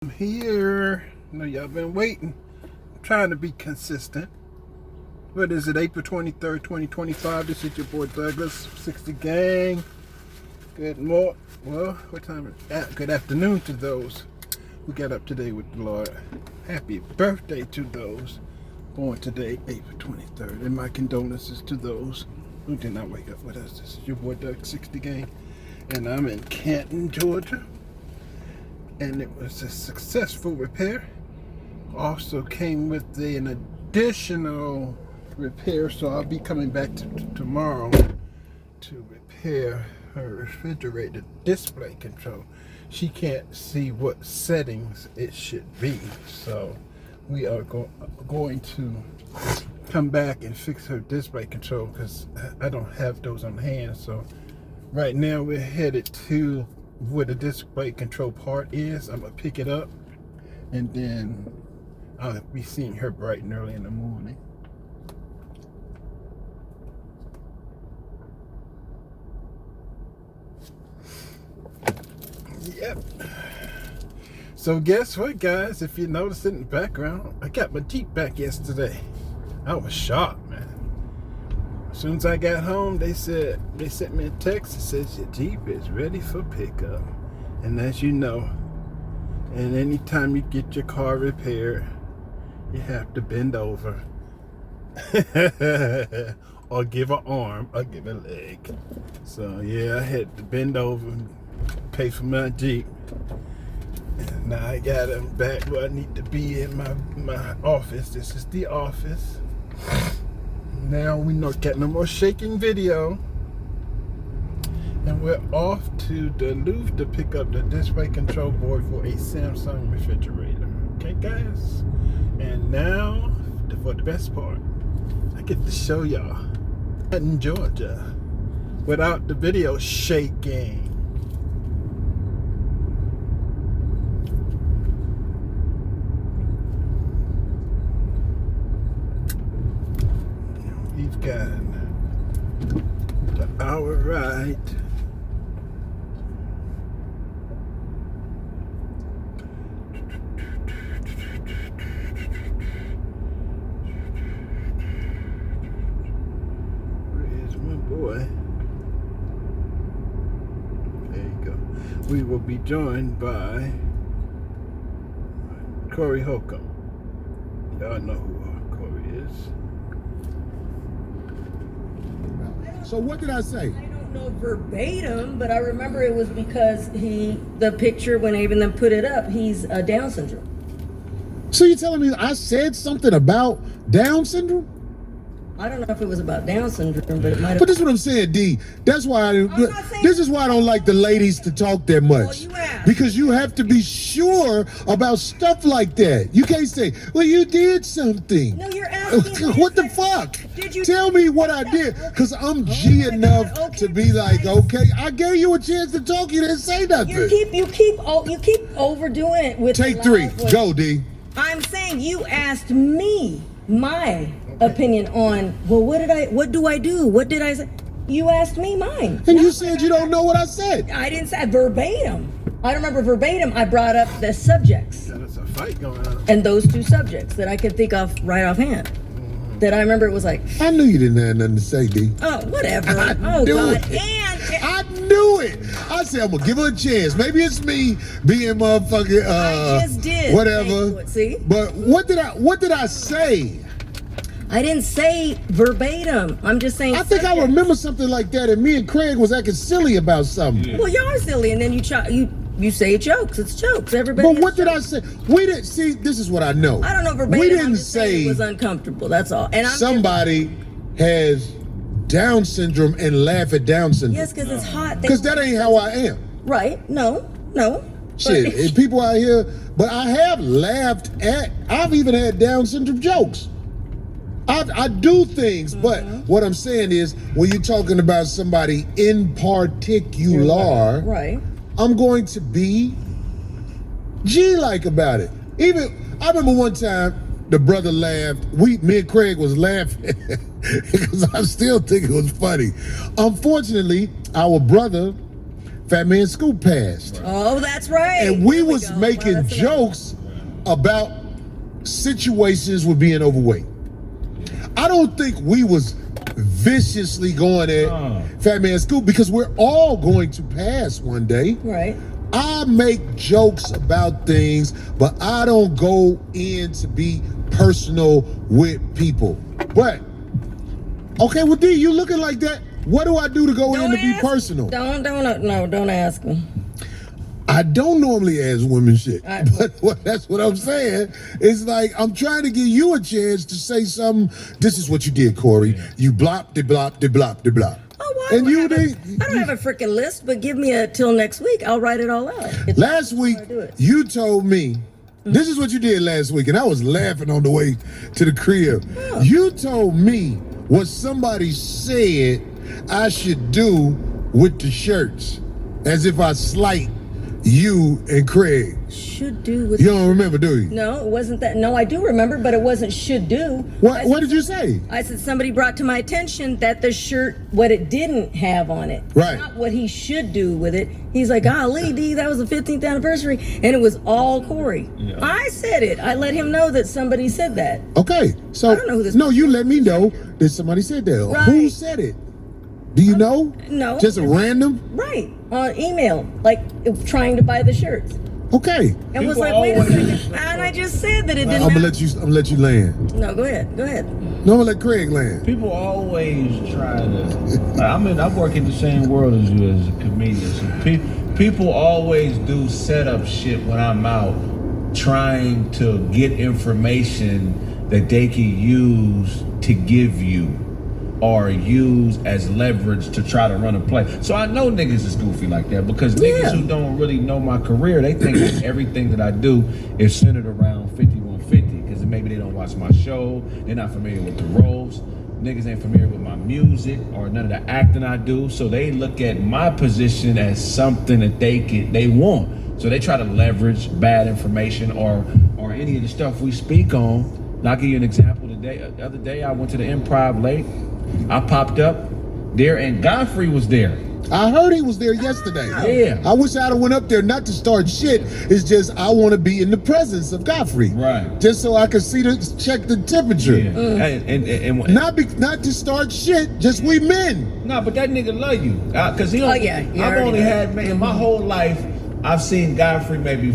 I'm here. I know y'all been waiting. I'm trying to be consistent. What is it, April 23rd, 2025? This is your boy Douglas, 60 Gang. Good morning. Well, what time is it? Good afternoon to those who got up today with the Lord. Happy birthday to those born today, April 23rd. And my condolences to those who did not wake up with us. This is your boy Doug, 60 Gang. And I'm in Canton, Georgia. And it was a successful repair. Also came with an additional repair, so I'll be coming back tomorrow to repair her refrigerator display control. She can't see what settings it should be, so we are going to come back and fix her display control because I don't have those on hand. So right now we're headed to where the display control part is. I'm gonna pick it up and then I'll be seeing her bright and early in the morning. Yep. So guess what, guys? If you notice it in the background, I got my Jeep back yesterday. I was shocked, man. As soon as I got home, they sent me a text that says your Jeep is ready for pickup. And as you know, and anytime you get your car repaired, you have to bend over or give an arm or give a leg. So yeah, I had to bend over and pay for my Jeep. And now I got him back where I need to be in my office. This is the office. Now we not get no more shaking video. And we're off to Duluth to pick up the display control board for a Samsung refrigerator. Okay, guys? And now for the best part. I get to show y'all in Georgia without the video shaking. We've got the hour ride. Where's my boy? There you go. We will be joined by Corey Holcomb. Y'all know who Corey is. So what did I say? I don't know verbatim, but I remember it was because the picture, when I even put it up, he's Down syndrome. So you're telling me I said something about Down syndrome? I don't know if it was about Down syndrome, but it might have. But this is what I'm saying, D. That's why this is why I don't like the ladies to talk that much. Well, you asked. Because you have to be sure about stuff like that. You can't say, well, you did something. No, you're asking. What the fuck? Did you tell me what I did? Because I'm G enough to be like, okay, I gave you a chance to talk. You didn't say nothing. You keep overdoing it with. Take three. Go, D. I'm saying you asked me my opinion on. Well, what do I do? What did I say? You asked me mine. And you said you don't know what I said. I didn't say verbatim. I don't remember verbatim. I brought up the subjects. Yeah, there's a fight going on. And those two subjects that I could think of right offhand. That I remember it was like, I knew you didn't have nothing to say, D. oh, whatever. I Oh, knew God. it. And I knew it. I said, I'm going to give her a chance. Maybe it's me being motherfucking, I just did. whatever. See? But what did I say? I didn't say verbatim. I'm just saying. I think I subjects. remember something like that, and me and Craig was acting silly about something. Well, y'all are silly, and then you say jokes. It's jokes. Everybody. But what did I say? We didn't see. This is what I know. I don't know verbatim. We I'm didn't just saying say it was uncomfortable. That's all. And I'm somebody has Down syndrome and laugh at Down syndrome. Yes, because it's hot. Because that ain't how I am. Right? No. Shit, and people out here, but I have laughed at. I've even had Down syndrome jokes. I do things, but what I'm saying is, when you're talking about somebody in particular, Right. I'm going to be G-like about it. Even I remember one time the brother laughed. Me and Craig was laughing because I still think it was funny. Unfortunately, our brother Fat Man Scoop passed. Oh, that's right. And we There was go. Wow, making that's another jokes about situations with being overweight. I don't think we was viciously going at Fat Man Scoop because we're all going to pass one day. one. Right. I make jokes about things, but I don't go in to be personal with people. But okay, well, D, you looking like that. What do I do to go in to be personal? Don't ask him. I don't normally ask women shit, I- but that's what I'm saying. It's like I'm trying to give you a chance to say something. This is what you did, Corey. You blop, de blop, de blop, de blop. Oh, well, And you, I don't have a freaking list, but give me till next week. I'll write it all out. last week I do it. you told me this is what you did last week, and I was laughing on the way to the crib. Oh. You told me what somebody said I should do with the shirts, as if I slight you and Craig. Should do with. You don't remember, do you? No, it wasn't that. No, I do remember, but it wasn't should do. What did you say? I said somebody brought to my attention that the shirt, what it didn't have on it, Right. not what he should do with it. He's like, golly, D, that was the 15th anniversary, and it was all Corey. Yeah. I said it. I let him know that somebody said that. Okay, so I don't know who this no, you let me know that somebody said that. Right. Who said it? Do you know? No. Just a random? Right, on email, like trying to buy the shirts. Okay. And was People like, wait a always- second. And I just said that it I'm didn't gonna matter. let you land. No, go ahead. Go ahead. No, I'm gonna let Craig land. People always try to. I work in the same world as you as a comedian. So people always do setup shit when I'm out, trying to get information that they can use to give you, or use as leverage to try to run a play. So I know niggas is goofy like that because niggas Yeah. who don't really know my career, they think that everything that I do is centered around 5150 because maybe they don't watch my show, they're not familiar with the roles, niggas ain't familiar with my music or none of the acting I do, so they look at my position as something that they want. So they try to leverage bad information or any of the stuff we speak on. And I'll give you an example. The other day I went to the Improv late. I popped up there and Godfrey was there. I heard he was there yesterday. Yeah. I wish I'd have went up there not to start shit. It's just I want to be in the presence of Godfrey. Right. Just so I can check the temperature. Yeah. And Not to start shit. Just we men. no, but that nigga love you. Cause he don't, Oh, yeah. You I've already only know. had in my whole life, I've seen Godfrey maybe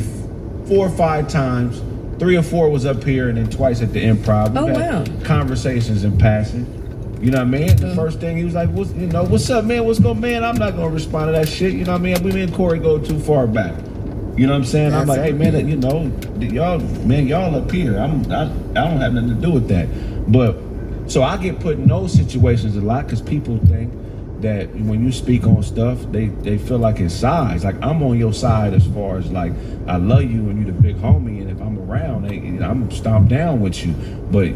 4 or 5 times. 3 or 4 was up here and then twice at the Improv. We've Oh, had wow. conversations in passing. You know what I mean? The first thing he was like, what's up, man? What's going, man? I'm not gonna respond to that shit. You know what I mean? Me and Corey go too far back. You know what I'm saying? I'm like, hey man, y'all up here. I don't have nothing to do with that. But so I get put in those situations a lot because people think that when you speak on stuff, they feel like it's size. Like I'm on your side as far as like I love you and you the big homie, and if I'm around, I'm stomped down with you. But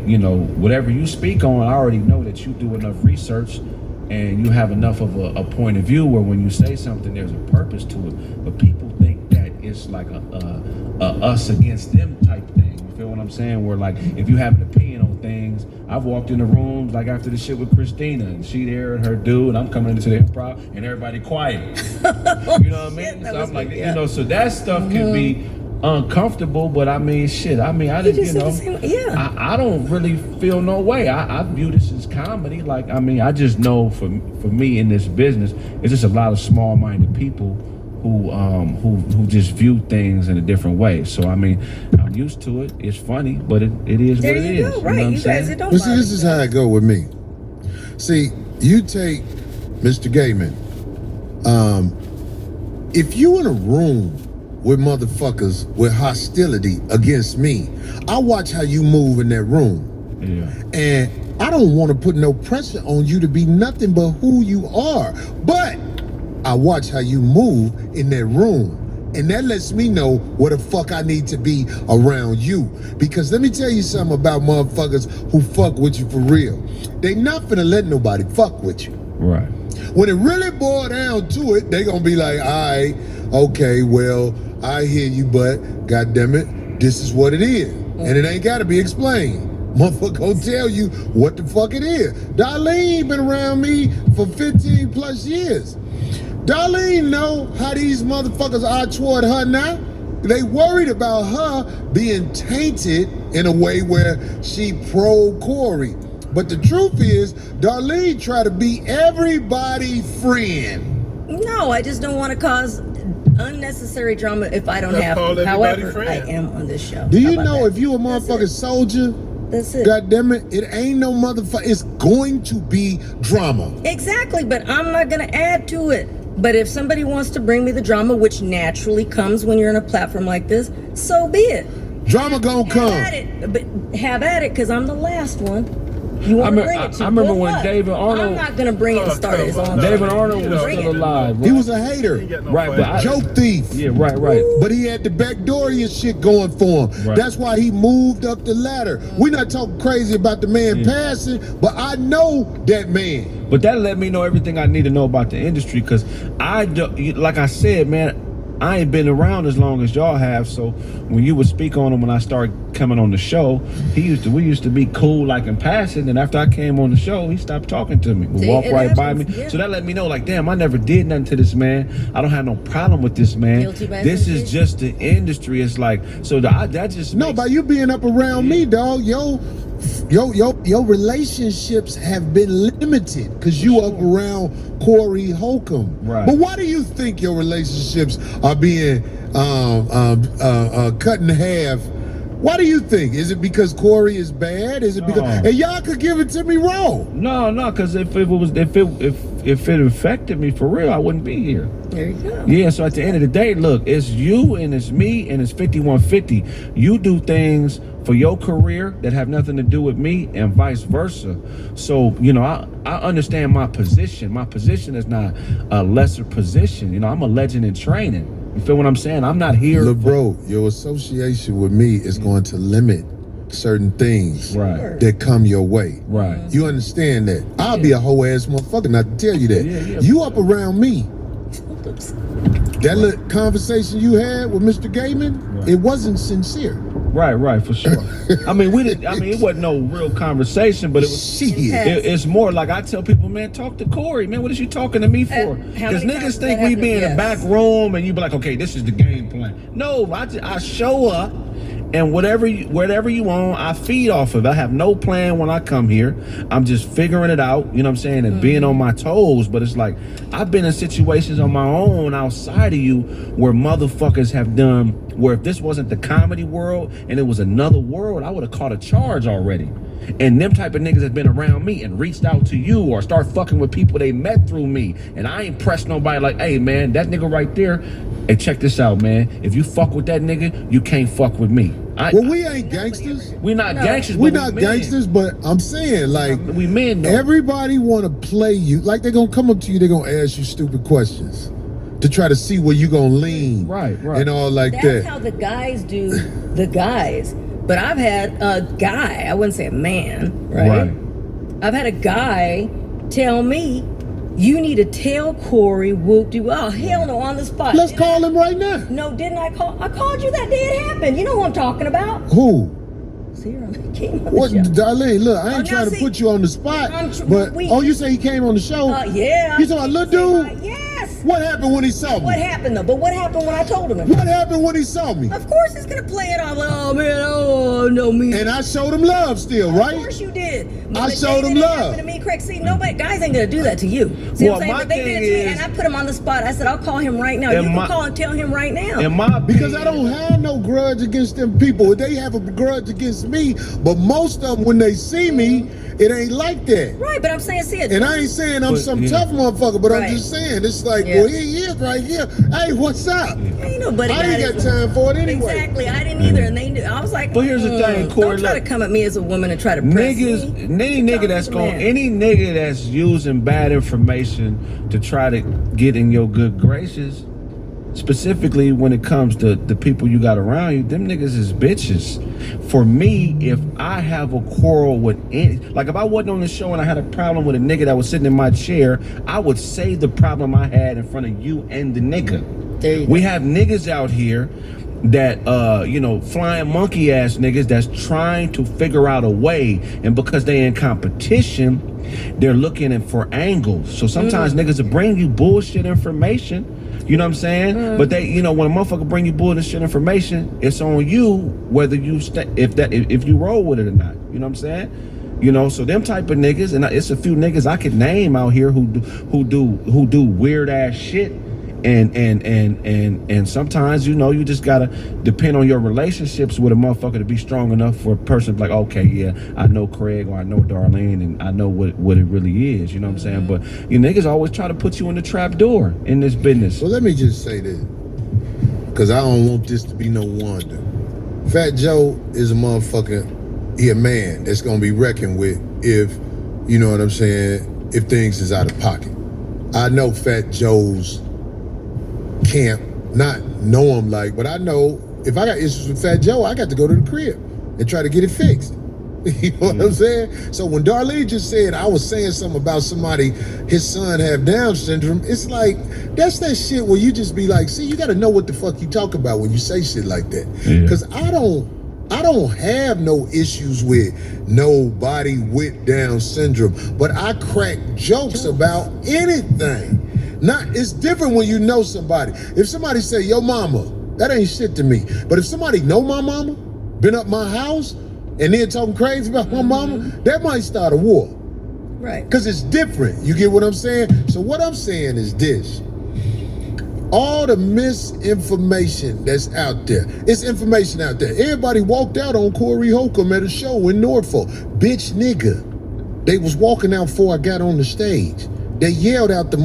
whatever you speak on, I already know that you do enough research and you have enough of a point of view where when you say something, there's a purpose to it. But people think that it's like a us against them type thing. You feel what I'm saying? Where like if you have an opinion on things, I've walked in the rooms like after the shit with Christina and she there and her dude, and I'm coming into the Improv and everybody quiet. You know what I mean? That So was I'm like, good, yeah. so that stuff can be uncomfortable, but I didn't, just said the same- yeah. I don't really feel no way. I view this as comedy. Like, I just know for me in this business, it's just a lot of small-minded people who just view things in a different way. So I'm used to it. It's funny, but it is There what it you is. go. You Right. know what I'm You guys, saying? it don't But see, bother this is me. how it go with me. See, you take Mr. Gayman. If you in a room with motherfuckers with hostility against me, I watch how you move in that room. Yeah. And I don't want to put no pressure on you to be nothing but who you are. But I watch how you move in that room. And that lets me know where the fuck I need to be around you. Because let me tell you something about motherfuckers who fuck with you for real. They not finna let nobody fuck with you. Right. When it really boils down to it, they gonna be like, all right, okay, well, I hear you, but goddammit, this is what it is. And it ain't gotta be explained. Motherfucker gonna tell you what the fuck it is. Darlene been around me for 15 plus years. Darlene know how these motherfuckers are toward her now. They worried about her being tainted in a way where she pro Corey. But the truth is, Darlene try to be everybody's friend. No, I just don't want to cause unnecessary drama if I don't Let's have call to. everybody However, friend. I am on this show. Do How you about know that? if you a motherfucking soldier, That's it. God damn it, it ain't no motherfucker. It's going to be drama. Exactly, but I'm not going to add to it. But if somebody wants to bring me the drama, which naturally comes when you're on a platform like this, so be it. Drama gonna Have come. at it, but have at it, because I'm the last one. You want to bring it to? I remember Good when luck. David Arnold- I'm not going to bring it and start his own. David Arnold was Bring still it. alive. He Right? was a hater, Right, but I- joke thief. Yeah, right. But he had the backdoorian shit going for him. Right. That's why he moved up the ladder. We're not talking crazy about the man passing, but I know that man. But that let me know everything I need to know about the industry, because like I said, man, I ain't been around as long as y'all have. So when you would speak on him when I started coming on the show, we used to be cool, like in passing. And after I came on the show, he stopped talking to me, would See, walk it right by me. happens, yeah. So that let me know, like, damn, I never did nothing to this man. I don't have no problem with this man. Guilty by This is association. just the industry. It's like, so that just No, makes- by you being up around me, dog, your relationships have been limited because you up around Corey Holcomb. Right. But why do you think your relationships are being cut in half? Why do you think? Is it because Corey is bad? Is it because? No. And y'all could give it to me wrong. No, because if it affected me for real, I wouldn't be here. There you go. Yeah, so at the end of the day, look, it's you and it's me and it's 5150. You do things for your career that have nothing to do with me and vice versa. So, I understand my position. My position is not a lesser position. I'm a legend in training. You feel what I'm saying? I'm not here. Look, bro, your association with me is going to limit certain things Right. that come your way. Right. You understand that? I'll be a whole ass motherfucker not to tell you that. Yeah. You up around me. That little conversation you had with Mr. Gaiman, Right. it wasn't sincere. Right, for sure. It wasn't no real conversation, but it was. Shit. It's more like I tell people, man, talk to Corey, man. What is you talking to me for? How Because many times niggas think that we be in happened? the back Yes. room and you be like, okay, this is the game plan. No, I show up and whatever you want, I feed off of. I have no plan when I come here. I'm just figuring it out, you know what I'm saying, and being on my toes. But it's like I've been in situations on my own outside of you where motherfuckers have done where if this wasn't the comedy world and it was another world, I would have caught a charge already. And them type of niggas have been around me and reached out to you or start fucking with people they met through me. And I ain't pressed nobody like, hey man, that nigga right there, hey, check this out, man. If you fuck with that nigga, you can't fuck with me. Well, we ain't gangsters. We not gangsters, We're but not we men. gangsters, but I'm saying, like, We men, though. everybody want to play you. Like, they're going to come up to you, they're going to ask you stupid questions to try to see where you going to lean. Right. And all like That's that. how the guys do the guys. But I've had a guy, I wouldn't say a man, right? I've had a guy tell me, you need to tell Corey whoop de oh hell no, on the spot. Let's call him right now. No, didn't I call? I called you that day it happened. You know who I'm talking about. Who? See, I came on What, the show. Darlene, look, I Oh, ain't now trying to see, put you on the spot, but, we- you say he came on the show? Yeah. You talking about little dude? Yes. What happened when he saw me? What happened though? But what happened when I told him? What happened when he saw me? Of course he's gonna play it off like, oh man, oh no me. And I showed him love still, Of right? course you did. I the showed day him that it love. happened to me, Craig. See, nobody, guys ain't gonna do that to you. See Well, what I'm saying? my But they did it thing to me, is- and I put him on the spot. I said, I'll call him right now. You And can my- call and tell him right now. In my Because I opinion- don't have no grudge against them people. They have a grudge against me, but most of them, when they see me, it ain't like that. Right, but I'm saying, see it. And I ain't saying I'm But, some yeah. tough motherfucker, but Right. I'm just saying, it's like, Yeah. well, here he is right here. Hey, what's up? Ain't nobody I ain't got his- time for it anyway. Exactly, I didn't either, and they knew. I was like, But here's the thing, Corey, don't try look. to come at me as a woman and try to press Niggas, me. any nigga that's Talk to the going, man. any nigga that's using bad information to try to get in your good graces, specifically when it comes to the people you got around you, them niggas is bitches. For me, if I have a quarrel with any, like if I wasn't on the show and I had a problem with a nigga that was sitting in my chair, I would say the problem I had in front of you and the nigga. There you We go. have niggas out here that flying monkey ass niggas that's trying to figure out a way, and because they in competition, they're looking for angles. So sometimes niggas will bring you bullshit information, you know what I'm saying? But they, when a motherfucker bring you bullshit information, it's on you whether you if you roll with it or not, you know what I'm saying? So them type of niggas, and it's a few niggas I could name out here who do weird ass shit. And sometimes you just gotta depend on your relationships with a motherfucker to be strong enough for a person to be like, okay, yeah, I know Craig or I know Darlene and I know what it really is, you know what I'm saying? But you niggas always try to put you in the trap door in this business. Well, let me just say this, because I don't want this to be no wonder. Fat Joe is a motherfucker, he a man that's gonna be reckoned with if, you know what I'm saying, if things is out of pocket. I know Fat Joe's camp, not know him but I know if I got issues with Fat Joe, I got to go to the crib and try to get it fixed. You know what I'm saying? So when Darlene just said I was saying something about somebody, his son have Down syndrome, it's like, that's that shit where you just be like, see, you got to know what the fuck you talk about when you say shit like that. Because I don't have no issues with nobody with Down syndrome, but I crack jokes about anything. It's different when you know somebody. If somebody say, yo mama, that ain't shit to me. But if somebody know my mama, been up my house, and then talking crazy about my mama, that might start a war. Right. Because it's different. You get what I'm saying? So what I'm saying is this. All the misinformation that's out there, it's information out there. Everybody walked out on Corey Holcomb at a show in Norfolk. Bitch nigga. They was walking out before I got on the stage. They yelled out the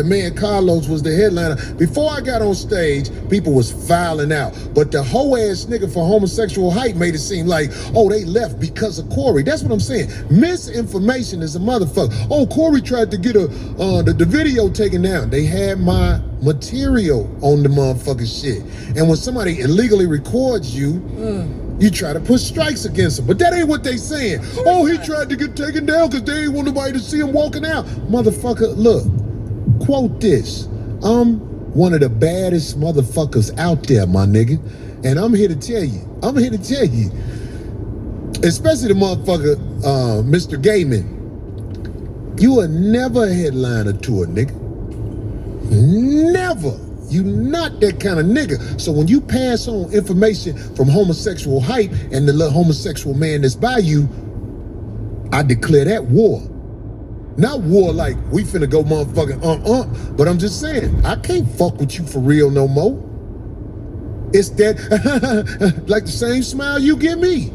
man Carlos was the headliner. Before I got on stage, people was filing out. But the hoe ass nigga for homosexual hype made it seem like, oh, they left because of Corey. That's what I'm saying. Misinformation is a motherfucker. Oh, Corey tried to get the video taken down. They had my material on the motherfucking shit. And when somebody illegally records you, you try to put strikes against him. But that ain't what they saying. Oh, he tried to get taken down because they ain't want nobody to see him walking out. Motherfucker, look, quote this. I'm one of the baddest motherfuckers out there, my nigga. And I'm here to tell you, especially the motherfucker, Mr. Gayman, you are never a headliner to a nigga. Never. You not that kind of nigga. So when you pass on information from homosexual hype and the little homosexual man that's by you, I declare that war. Not war like we finna go motherfucking but I'm just saying, I can't fuck with you for real no more. It's that, like the same smile you give me.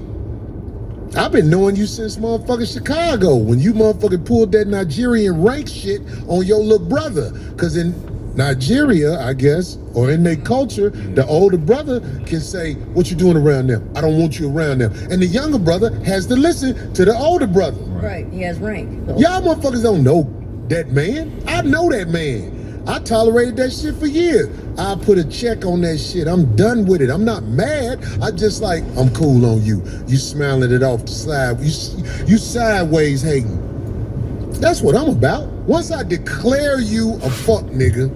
I've been knowing you since motherfucking Chicago when you motherfucking pulled that Nigerian rank shit on your little brother. Cause in Nigeria, I guess, or in their culture, the older brother can say, what you doing around them? I don't want you around them. And the younger brother has to listen to the older brother. Right, he has rank. Y'all motherfuckers don't know that man. I know that man. I tolerated that shit for years. I put a check on that shit. I'm done with it. I'm not mad. I just like, I'm cool on you. You smiling it off the side. You sideways hating. That's what I'm about. Once I declare you a fuck nigga,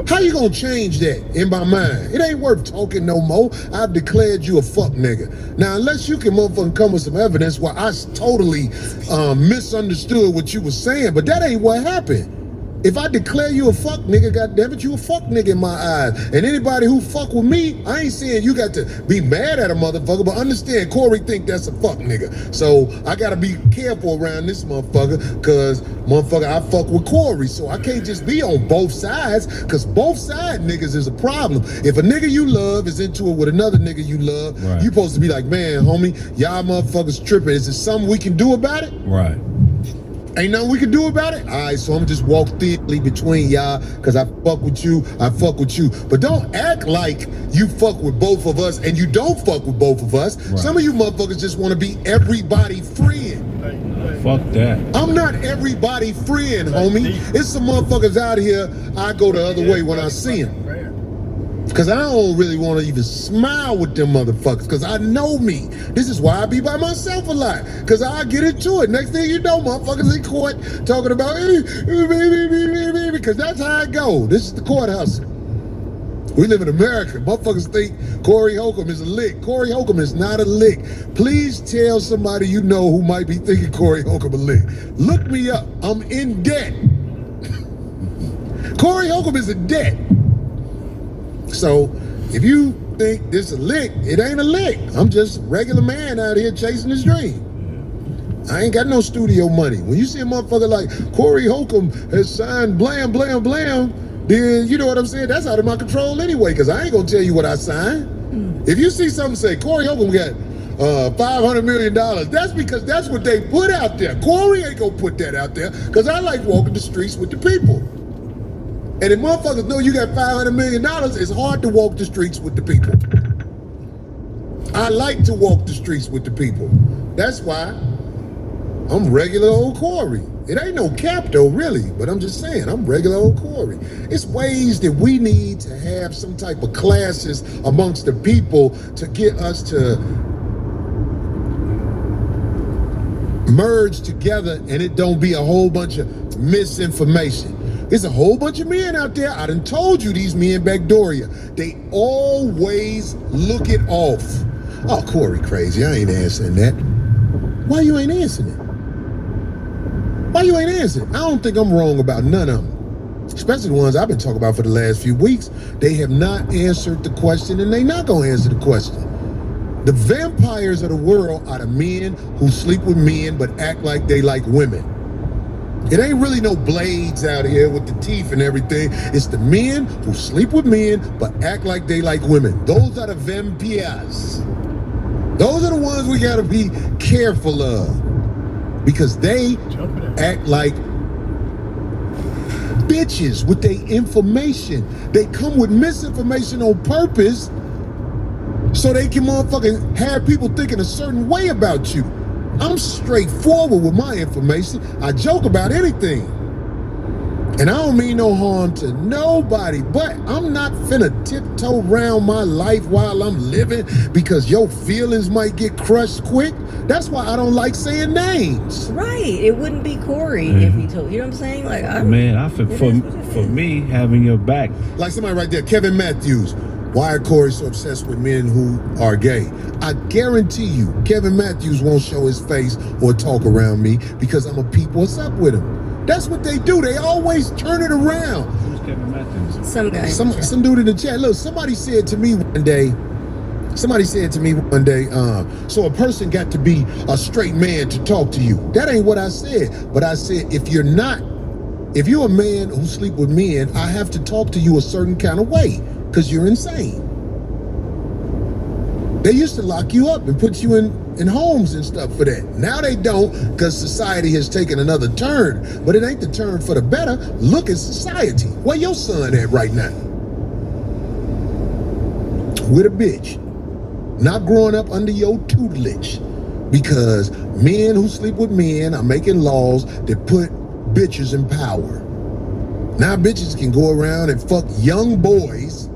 how you gonna change that in my mind? It ain't worth talking no more. I've declared you a fuck nigga. Now, unless you can motherfucking come with some evidence where I totally misunderstood what you was saying, but that ain't what happened. If I declare you a fuck nigga, goddammit, you a fuck nigga in my eyes. And anybody who fuck with me, I ain't saying you got to be mad at a motherfucker, but understand Corey think that's a fuck nigga. So I gotta be careful around this motherfucker, cause motherfucker, I fuck with Corey. So I can't just be on both sides, cause both side niggas is a problem. If a nigga you love is into it with another nigga you love, right, you supposed to be like, man, homie, y'all motherfuckers tripping. Is there something we can do about it? Right. Ain't nothing we can do about it? All right, so I'm just walk thinly between y'all because I fuck with you, I fuck with you. But don't act like you fuck with both of us and you don't fuck with both of us. Right. Some of you motherfuckers just want to be everybody friend. Fuck that. I'm not everybody friend, homie. It's some motherfuckers out here, I go the other way when I see them. Because I don't really want to even smile with them motherfuckers. Because I know me. This is why I be by myself a lot. Because I get into it. Next thing you know, motherfuckers in court talking about, because that's how I go. This is the courthouse. We live in America. Motherfuckers think Corey Holcomb is a lick. Corey Holcomb is not a lick. Please tell somebody you know who might be thinking Corey Holcomb a lick. Look me up. I'm in debt. Corey Holcomb is in debt. So if you think this a lick, it ain't a lick. I'm just a regular man out here chasing his dream. I ain't got no studio money. When you see a motherfucker like Corey Holcomb has signed blam, blam, blam, then you know what I'm saying? That's out of my control anyway, because I ain't gonna tell you what I signed. If you see something say Corey Holcomb got $500 million, that's because that's what they put out there. Corey ain't gonna put that out there, because I like walking the streets with the people. And if motherfuckers know you got $500 million, it's hard to walk the streets with the people. I like to walk the streets with the people. That's why I'm regular old Corey. It ain't no cap though, really, but I'm just saying, I'm regular old Corey. It's ways that we need to have some type of classes amongst the people to get us to merge together and it don't be a whole bunch of misinformation. There's a whole bunch of men out there. I done told you these men backdoor you. They always look it off. Oh, Corey crazy, I ain't answering that. Why you ain't answering it? Why you ain't answering? I don't think I'm wrong about none of them. Especially the ones I've been talking about for the last few weeks. They have not answered the question and they not gonna answer the question. The vampires of the world are the men who sleep with men but act like they like women. It ain't really no blades out here with the teeth and everything. It's the men who sleep with men but act like they like women. Those are the vampires. Those are the ones we gotta be careful of. Because they act like bitches with their information. They come with misinformation on purpose so they can motherfucking have people thinking a certain way about you. I'm straightforward with my information. I joke about anything. And I don't mean no harm to nobody, but I'm not finna tiptoe around my life while I'm living because your feelings might get crushed quick. That's why I don't like saying names. Right. It wouldn't be Corey if he told you know what I'm saying? Like For me, having your back. Like somebody right there, Kevin Matthews. Why are Corey so obsessed with men who are gay? I guarantee you, Kevin Matthews won't show his face or talk around me because I'm a peep what's up with him. That's what they do. They always turn it around. Who's Kevin Matthews? Some guy. Some dude in the chat. Look, somebody said to me one day, so a person got to be a straight man to talk to you. That ain't what I said. But I said, if you're a man who sleep with men, I have to talk to you a certain kind of way because you're insane. They used to lock you up and put you in homes and stuff for that. Now they don't because society has taken another turn. But it ain't the turn for the better. Look at society. Where your son at right now? With a bitch. Not growing up under your tutelage. Because men who sleep with men are making laws that put bitches in power. Now bitches can go around and fuck young boys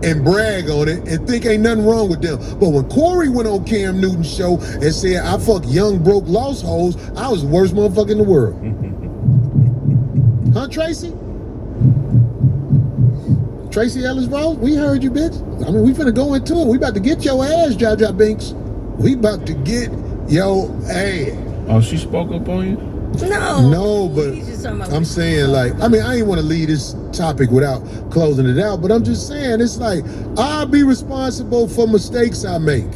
and brag on it and think ain't nothing wrong with them. But when Corey went on Cam Newton's show and said, I fuck young, broke, lost hoes, I was the worst motherfucker in the world. Huh, Tracy? Tracy Ellis Ross, we heard you, bitch. I mean, we finna go into it. We about to get your ass, Jaja Binks. We about to get your ass. Oh, she spoke up on you? No, but I'm saying, like, I mean, I ain't want to leave this topic without closing it out, but I'm just saying, it's like, I'll be responsible for mistakes I make.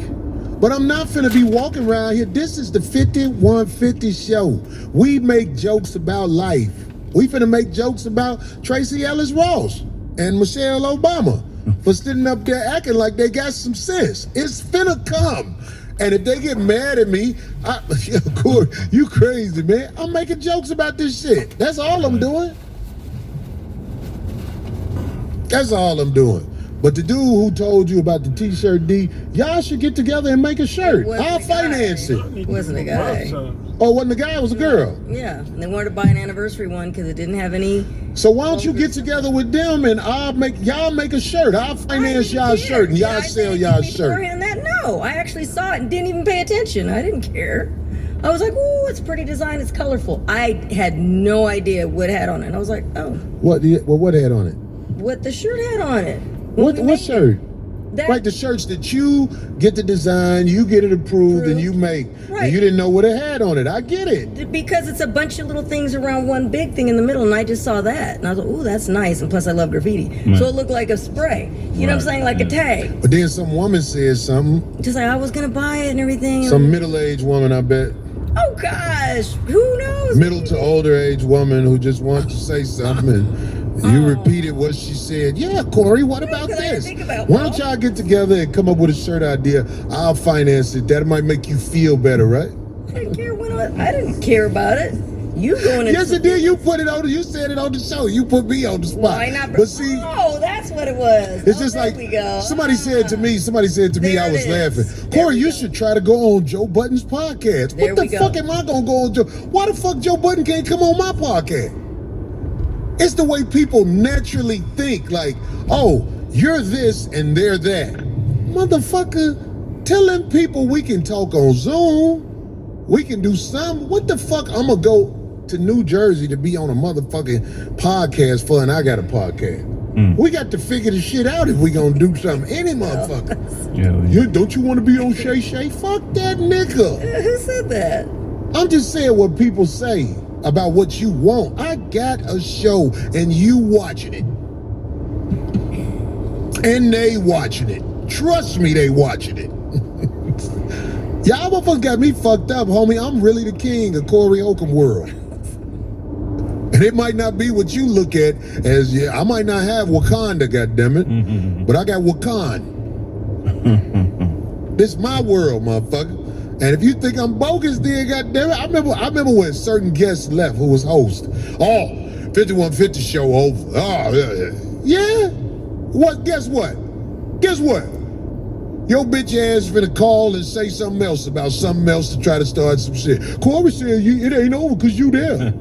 But I'm not finna be walking around here. This is the 5150 show. We make jokes about life. We finna make jokes about Tracy Ellis Ross and Michelle Obama for sitting up there acting like they got some sense. It's finna come. And if they get mad at me, Corey, you crazy, man. I'm making jokes about this shit. That's all I'm doing. That's all I'm doing. But the dude who told you about the t-shirt D, y'all should get together and make a shirt. I'll finance it. It wasn't a guy. Oh, it wasn't a guy, it was a girl. Yeah, and they wanted to buy an anniversary one because it didn't have any. So why don't you get together with them and y'all make a shirt. I'll finance y'all shirt and y'all sell y'all shirt. No, I actually saw it and didn't even pay attention. I didn't care. I was like, ooh, it's pretty design, it's colorful. I had no idea what it had on it. I was like, oh. What had on it? What the shirt had on it. What made shirt? That, Right, the shirts that you get the design, you get it approved, and you make. Right. And you didn't know what it had on it. I get it. because it's a bunch of little things around one big thing in the middle, and I just saw that, and I was like, "Ooh, that's nice." And plus, I love graffiti, so it looked like a spray. You know what I'm saying, like a tag. But then some woman said something. Just like I was gonna buy it and everything. Some middle-aged woman, I bet. Oh gosh, who knows? Middle to older age woman who just wanted to say something, and you repeated what she said. Yeah, Corey, what about 'cause I didn't this? think about Why don't y'all get together and come up with a shirt idea? I'll finance it. That might make you feel better, right? I didn't care I didn't care about it. You going into Yes, it did. You put it on. You said it on the show. You put me on the spot. Why not? But see, oh, that's what it was. it's just there like we go. somebody said to me. There I it was is. laughing. There Corey, we you go. should try to go on Joe Budden's podcast. There What the we go. fuck am I gonna go on Joe? Why the fuck Joe Budden can't come on my podcast? It's the way people naturally think. Like, oh, you're this and they're that. Motherfucker, tell them people we can talk on Zoom. We can do something. What the fuck? I'm gonna go to New Jersey to be on a motherfucking podcast for, and I got a podcast. We got to figure the shit out if we gonna do something. Any motherfucker. Don't you want to be on Shay Shay? Fuck that nigga. Who said that? I'm just saying what people say about what you want. I got a show and you watching it. And they watching it. Trust me, they watching it. Y'all motherfuckers got me fucked up, homie. I'm really the king of Corey Holcomb world. And it might not be what you look at as, I might not have Wakanda, goddammit, but I got Wakanda. This my world, motherfucker. And if you think I'm bogus, then goddammit, I remember when certain guests left who was host. Oh, 5150 show over. Oh, yeah. What? Guess what? Your bitch ass finna call and say something else about something else to try to start some shit. Corey said it ain't over because you there.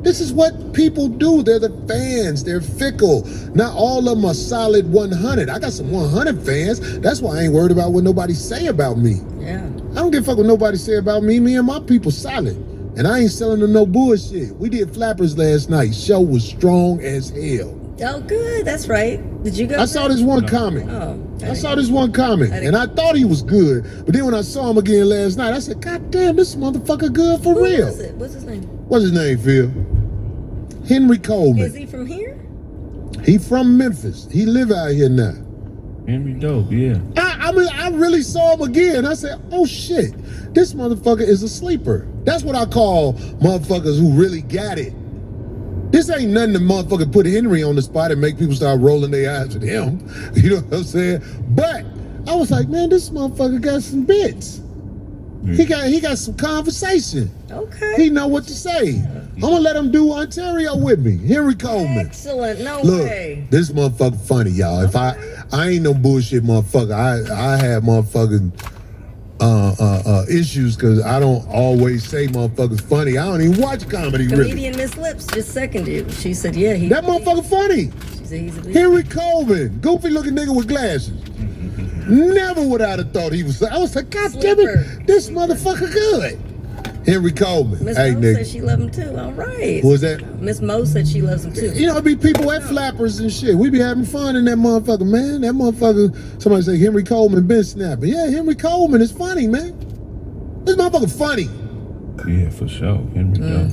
This is what people do. They're the fans. They're fickle. Not all of them are solid 100. I got some 100 fans. That's why I ain't worried about what nobody say about me. Yeah. I don't give a fuck what nobody say about me. Me and my people solid. And I ain't selling them no bullshit. We did Flappers last night. Show was strong as hell. Oh, good. That's right. Did you go? I saw this one comic. Oh. I saw this one comic, and I thought he was good. But then when I saw him again last night, I said, God damn, this motherfucker good for Who real. is it? What's his name? What's his name, Phil? Henry Coleman. Is he from here? He from Memphis. He live out here now. Henry dope, yeah. I mean, I really saw him again. I said, oh shit, this motherfucker is a sleeper. That's what I call motherfuckers who really got it. This ain't nothing to motherfucker put Henry on the spot and make people start rolling their eyes at him. You know what I'm saying? But I was like, man, this motherfucker got some bits. He got some conversation. Okay. He know what to say. I'm gonna let him do Ontario with me. Henry Coleman. Excellent. No Look, way. this motherfucker funny, y'all. If I ain't no bullshit motherfucker. I have motherfucking issues because I don't always say motherfuckers funny. I don't even watch comedy really. Comedian Miss Lips just seconded you. She said, yeah, he. That motherfucker funny. She said he's a Henry Coleman, goofy looking nigga with glasses. Never would I have thought he was. I was like, God damn it, this motherfucker good. Henry Coleman. Miss Hey, Mo nigga. said she loved him too. All right. Who was that? Miss Mo said she loves him too. You know, it be people at Flappers and shit. We be having fun in that motherfucker, man. That motherfucker, somebody say Henry Coleman been snapping. Yeah, Henry Coleman is funny, man. This motherfucker funny. Yeah, for sure. Henry dope.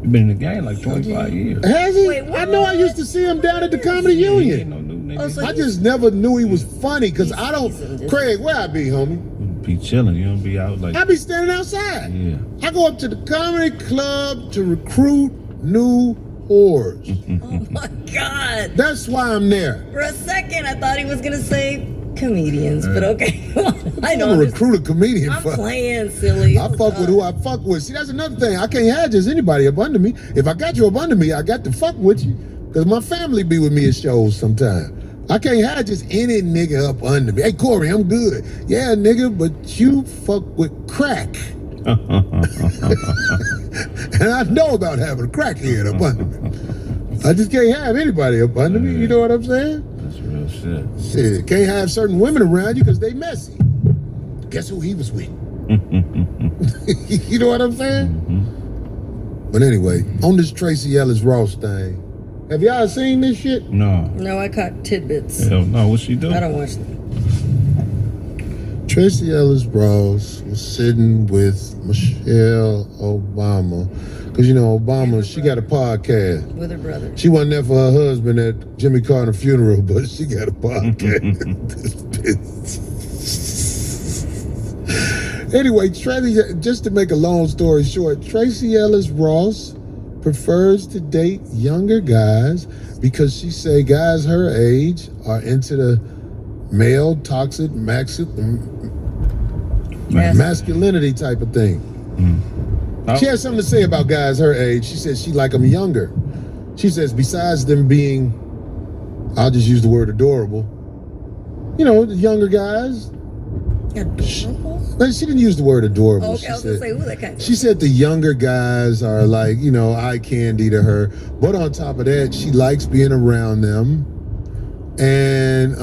You've been in the game like 25 years. Has he? Wait, what? I know I used to see him down at the Comedy He ain't Union. no new nigga. Oh, so I just never knew he was funny because I seasoned. don't. Craig, where I be, homie? Be chilling. You don't be out like. I be standing outside. Yeah. I go up to the comedy club to recruit new whores. Oh my God. That's why I'm there. For a second, I thought he was gonna say comedians, but okay. I know. I'm I'm, a just, recruit a comedian. I'm fuck. playing silly. I fuck with who I fuck with. See, that's another thing. I can't have just anybody up under me. If I got you up under me, I got to fuck with you. Because my family be with me at shows sometimes. I can't have just any nigga up under me. Hey, Corey, I'm good. Yeah, nigga, but you fuck with crack. And I know about having a crackhead up under me. I just can't have anybody up under me. You know what I'm saying? That's real shit. Shit, can't have certain women around you because they messy. Guess who he was with? You know what I'm saying? But anyway, on this Tracy Ellis Ross thing, Have y'all seen this shit? No. No, I caught tidbits. Hell no. What she do? I don't watch them. Tracy Ellis Ross was sitting with Michelle Obama. Because, you know, Obama, she got a podcast. With her brother. She wasn't there for her husband at Jimmy Carter funeral, but she got a podcast. Anyway, Tracy, just to make a long story short, Tracy Ellis Ross prefers to date younger guys because she say guys her age are into the male toxic masculinity type of thing. Oh. She has something to say about guys her age. She says she like them younger. She says besides them being, I'll just use the word adorable, you know, the younger guys. Adorable? But she didn't use the word adorable. Oh, okay, I was going to say, ooh, that kind of... She said the younger guys are like, you know, eye candy to her. But on top of that, she likes being around them. And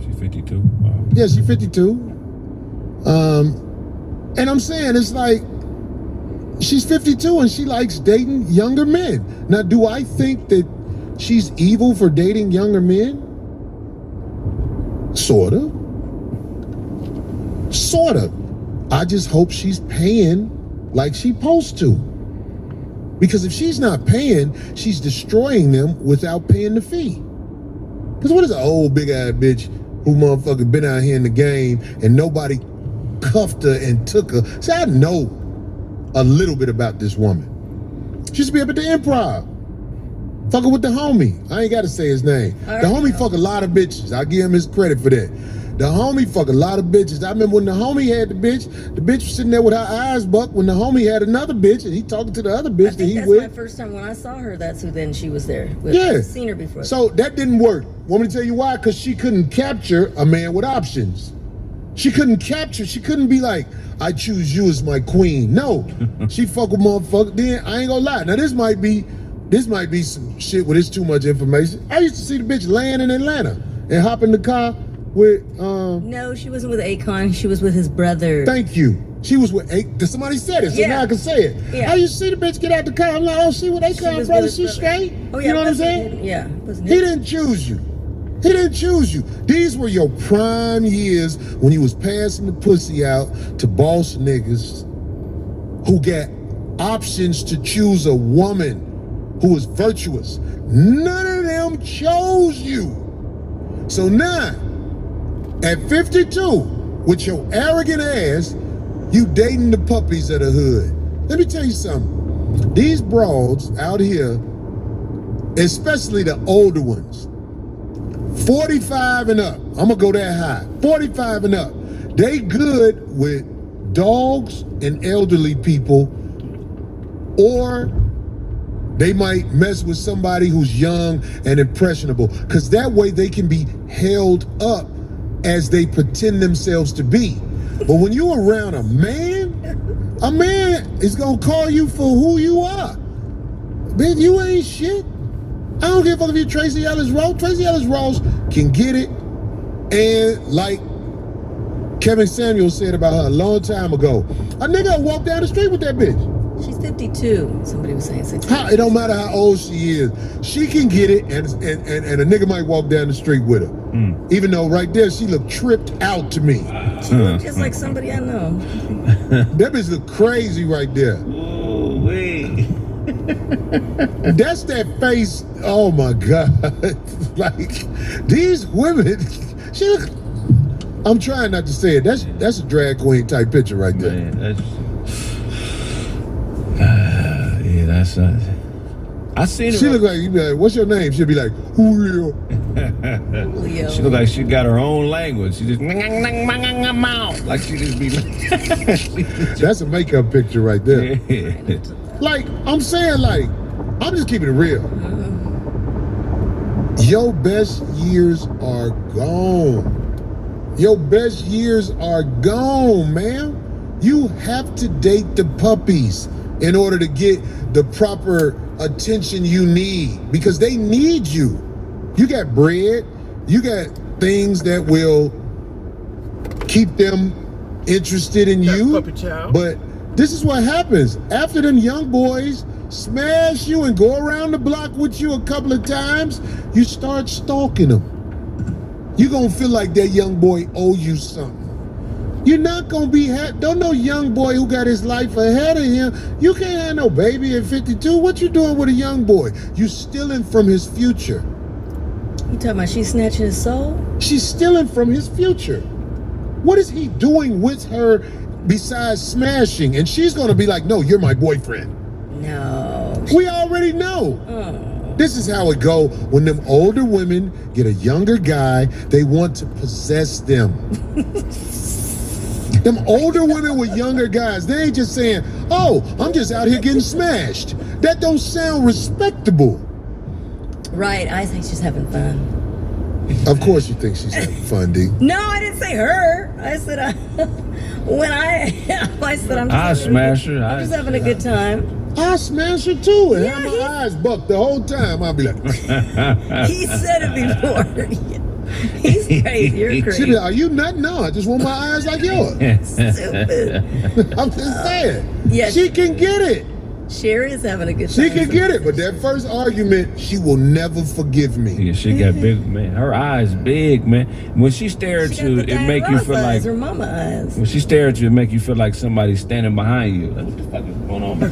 She's 52. Wow. yeah, she's 52. And I'm saying it's like she's 52 and she likes dating younger men. Now, do I think that she's evil for dating younger men? Sort of. Sort of. I just hope she's paying like she's supposed to. Because if she's not paying, she's destroying them without paying the fee. Because what is an old big-eyed bitch who motherfucker been out here in the game and nobody cuffed her and took her? See, I know a little bit about this woman. She used to be up at the Improv. Fucking with the homie. I ain't got to say his name. The homie fuck a lot of bitches. I give him his credit for that. The homie fuck a lot of bitches. I remember when the homie had the bitch was sitting there with her eyes bucked when the homie had another bitch and he talking to the other bitch I that think he that's with. my first time when I saw her. That's who then she was there with. Yeah. I've seen her before. So that didn't work. Want me to tell you why? Because she couldn't capture a man with options. She couldn't be like, I choose you as my queen. No. She fuck with motherfucker. Then I ain't gonna lie. Now this might be some shit where there's too much information. I used to see the bitch laying in Atlanta and hop in the car with No, she wasn't with Akon. She was with his brother. Thank you. She was with somebody said it, so Yeah. now I can say it. Yeah. I used to see the bitch get out the car. I'm like, oh, she with She Akon, was brother. with She his brother. straight. Oh, yeah, You know what I'm wasn't saying? it? Yeah. Wasn't He it? didn't choose you. He didn't choose you. These were your prime years when you was passing the pussy out to boss niggas who got options to choose a woman who was virtuous. None of them chose you. So now, at 52, with your arrogant ass, you dating the puppies of the hood. Let me tell you something. These broads out here, especially the older ones, 45 and up. I'm gonna go that high. 45 and up. They good with dogs and elderly people, or they might mess with somebody who's young and impressionable, because that way they can be held up as they pretend themselves to be. But when you're around a man is gonna call you for who you are. Bitch, you ain't shit. I don't give a fuck if you're Tracy Ellis Ross. Tracy Ellis Ross can get it. And like Kevin Samuels said about her a long time ago, a nigga will walk down the street with that bitch. She's 52. Somebody was saying 60. It don't matter how old she is. She can get it, and a nigga might walk down the street with her. Even though right there she looked tripped out to me. She looked just like somebody I know. That bitch look crazy right there. Ooh, wait. That's that face. Oh my God. Like these women, she look. I'm trying not to say it. That's a drag queen type picture right there. Man, that's yeah, that's I seen it. She look like, you be like, what's your name? She'll be like, Julio. Julio. She look like she got her own language. She just like she just be That's a makeup picture right there. yeah. Like, I'm saying, like, I'm just keeping it real. Your best years are gone. Your best years are gone, man. You have to date the puppies in order to get the proper attention you need, because they need you. You got bread, you got things that will keep them interested in you, puppy child. but This is what happens after them young boys smash you and go around the block with you a couple of times. You start stalking them. You're gonna feel like that young boy owe you something. You're not gonna be don't no young boy who got his life ahead of him. You can't have no baby at 52. What you doing with a young boy? You stealing from his future. You talking about she snatching his soul? She's stealing from his future. What is he doing with her besides smashing? And she's gonna be like, no, you're my boyfriend. No. We already know. Oh. This is how it go when them older women get a younger guy, they want to possess them. Them older women with younger guys, they ain't just saying, oh, I'm just out here getting smashed. That don't sound respectable. Right, I think she's having fun. Of course you think she's having fun, D. No, I didn't say her. I said I said I smash her. I'm just having a good time. I smash her too and Yeah, have my eyes bucked the whole time. I'll be like, He said it before. He's crazy. You're she be crazy. like, are you nut? No, I just want my eyes like yours. Stupid. I'm just saying. Yeah. She can get it. Sherry is having a good She time. can get it. But that first argument, she will never forgive me. Yeah, she got big, man. Her eyes big, man. When she stare at She you, got the it make you Diana feel Ross like eyes, her mama eyes. when she stare at you, it make you feel like somebody's standing behind you. Like, what the fuck is going on?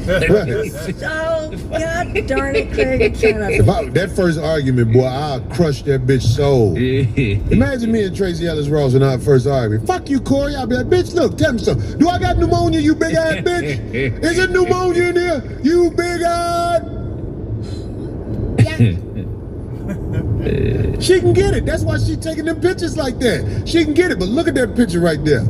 Oh, God darn it, Craig. I'm trying not to. If that first argument, boy, I'll crush that bitch soul. Yeah. Imagine me and Tracy Ellis Ross in our first argument. Fuck you, Corey. I'll be like, bitch, look, tell me something. Do I got pneumonia, you big ass bitch? Is it pneumonia in here? You big eyed? She can get it. That's why she taking them pictures like that. She can get it, but look at that picture right there.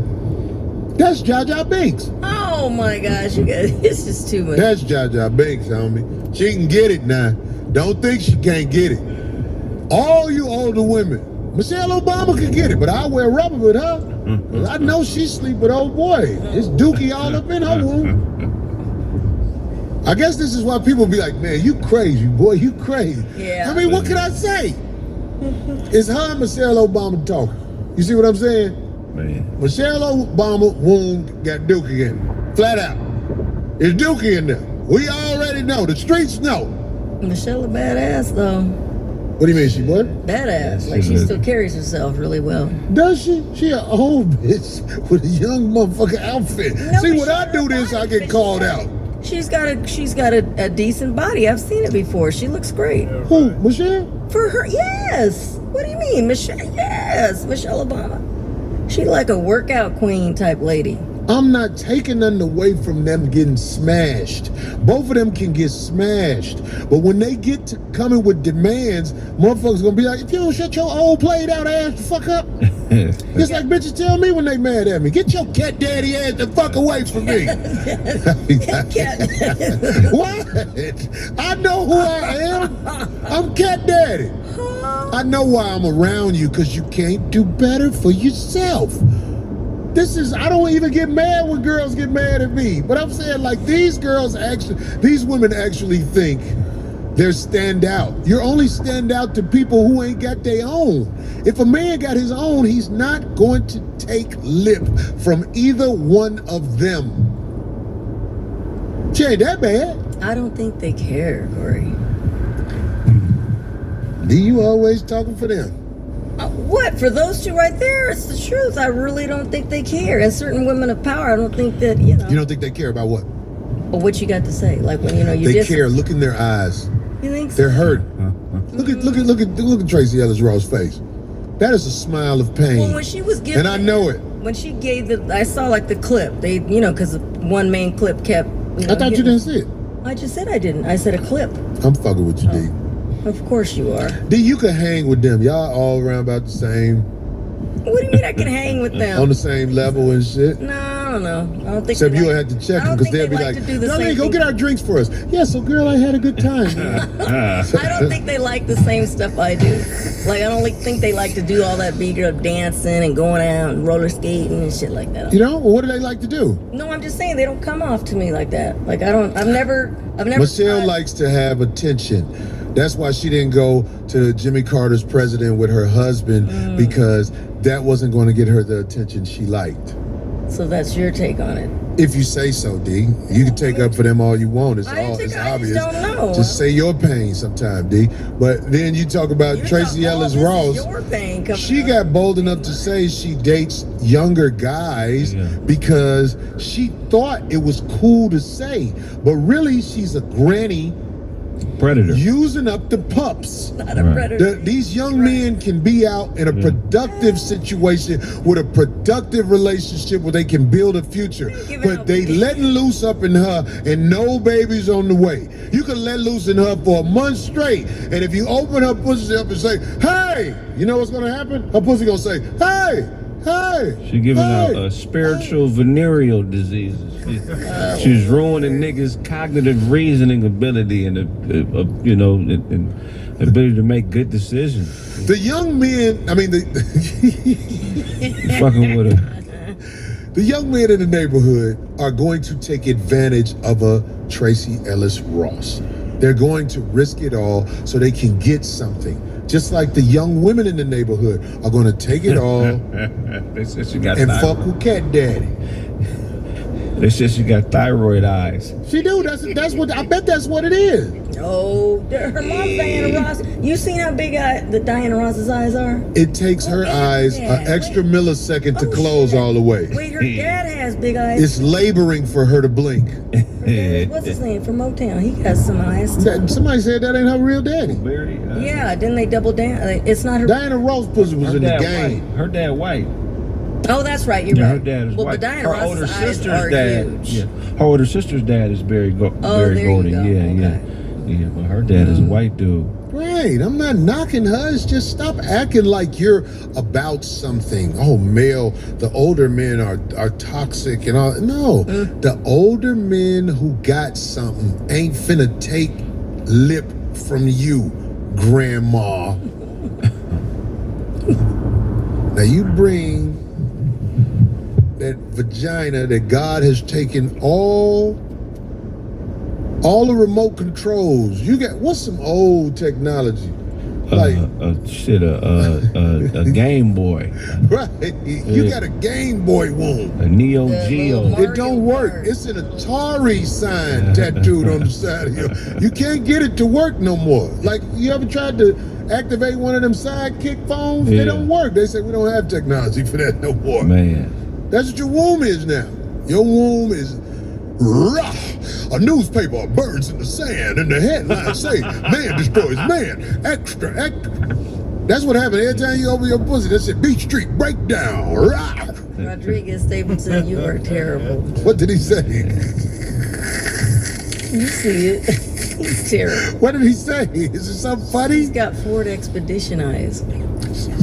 That's Jaja Binks. Oh my gosh, you guys, it's just too much. That's Jaja Binks, homie. She can get it now. Don't think she can't get it. All you older women, Michelle Obama can get it, but I wear rubber with her. 'Cause I know she sleep with old boy. It's dookie all up in her room. I guess this is why people be like, man, you crazy, boy, you crazy. Yeah. I mean, what can I say? It's her and Michelle Obama talking. You see what I'm saying? Man. Michelle Obama womb got dookie in it. Flat out. It's dookie in there. We already know. The streets know. Michelle a badass though. What do you mean, she what? Badass. Yeah, Like she she is. still carries herself really well. Does she? She an old bitch with a young motherfucker outfit. No, See, but when she I got do a this, body, I get but called out. She's got a decent body. I've seen it before. She looks great. Who? Michelle? For her, yes. What do you mean, Michelle? Yes, Michelle Obama. She like a workout queen type lady. I'm not taking nothing away from them getting smashed. Both of them can get smashed. But when they get to coming with demands, motherfuckers gonna be like, if you don't shut your old played out ass the fuck up. It's like bitches tell me when they mad at me, get your cat daddy ass the fuck away from me. What? I know who I am. I'm cat daddy. I know why I'm around you, because you can't do better for yourself. I don't even get mad when girls get mad at me. But I'm saying, like, these women actually think they're stand out. You're only stand out to people who ain't got their own. If a man got his own, he's not going to take lip from either one of them. She ain't that bad. I don't think they care, Corey. D, you always talking for them. What? For those two right there, it's the truth. I really don't think they care. And certain women of power, I don't think that, You don't think they care about what? But what you got to say? Like when, you They care. Look in their eyes. You think so? They're hurt. Look at Tracy Ellis Ross' face. That is a smile of pain. Well, when she was giving, And I know it. When she gave I saw like the clip. They, because one main clip kept. I thought you didn't see it. I just said I didn't. I said a clip. I'm fucking with you, D. Of course you are. D, you can hang with them. Y'all all around about the same, What do you mean I can hang with them? on the same level and shit. No, I don't know. I don't think. Except they you like- have to check I them don't because think they'll they be like, to do the Darlene, same go thing. get our drinks for us. Yeah, so girl, I had a good time. I don't think they like the same stuff I do. Like I don't think they like to do all that big dancing and going out and roller skating and shit like that. You know, what do they like to do? No, I'm just saying they don't come off to me like that. Like I've never. Michelle tried- likes to have attention. That's why she didn't go to Jimmy Carter's president with her husband, because that wasn't going to get her the attention she liked. So that's your take on it. If you say so, D. You can take up for them all you want. It's I all think it's I obvious. just don't know. Just say your pain sometime, D. But then you talk about Tracy Ellis Ross. Your pain coming She up. got bold enough to say she dates younger guys because she thought it was cool to say. But really, she's a granny Predator. using up the pups. Not a Right. predator. These young men can be out in a productive situation with a productive relationship where they can build a future. But they letting loose up in her and no babies on the way. You can let loose in her for a month straight. And if you open her pussy up and say, hey, you know what's going to happen? Her pussy going to say, hey, hey. She giving hey. out spiritual venereal diseases. She's ruining niggas' cognitive reasoning ability and and ability to make good decisions. The young men, I mean, Fucking with her. the young men in the neighborhood are going to take advantage of a Tracy Ellis Ross. They're going to risk it all so they can get something. Just like the young women in the neighborhood are going to take it all They said she got and thyroid. fuck with Cat Daddy. They said she got thyroid eyes. She do. That's what I bet. That's what it is. Oh, her mom, Diana Ross. You seen how big the Diana Ross's eyes are? It takes her eyes an extra millisecond to close all the way. Wait, her dad has big eyes. It's laboring for her to blink. What's his name from Motown? He has some eyes too. Somebody said that ain't her real daddy. Barry, Yeah, didn't they double down? It's not her. Diana Ross pussy was her in the dad game. white. Her dad white. Oh, that's right. You're Yeah, right. her dad is well, white. but Diana Her Ross's older eyes sister's are dad. huge. Yeah. Her older sister's dad is Barry Oh, Barry there you Gordy. go. Yeah, Okay. yeah. But her dad is a white dude. Right, I'm not knocking her. It's just stop acting like you're about something. Oh, the older men are toxic and all. No, the older men who got something ain't finna take lip from you, grandma. Now you bring that vagina that God has taken all the remote controls. You got what's some old technology? Like A Game Boy, right, you got a Game Boy womb. a Neo The Geo. little It don't work. It's an Atari sign tattooed on the side of you. You can't get it to work no more. Like you ever tried to activate one of them sidekick phones? Yeah. They don't work. They say we don't have technology for that no more. Man, That's what your womb is now. Your womb is rah, a newspaper, birds in the sand, and the headlines say, man destroys man, extra. That's what happened every time you open your pussy. That said, Beach Street breakdown. Rah. Rodriguez Stapleton, you are terrible. What did he say? You see it. He's terrible. What did he say? Is it something funny? He's got Ford Expedition eyes.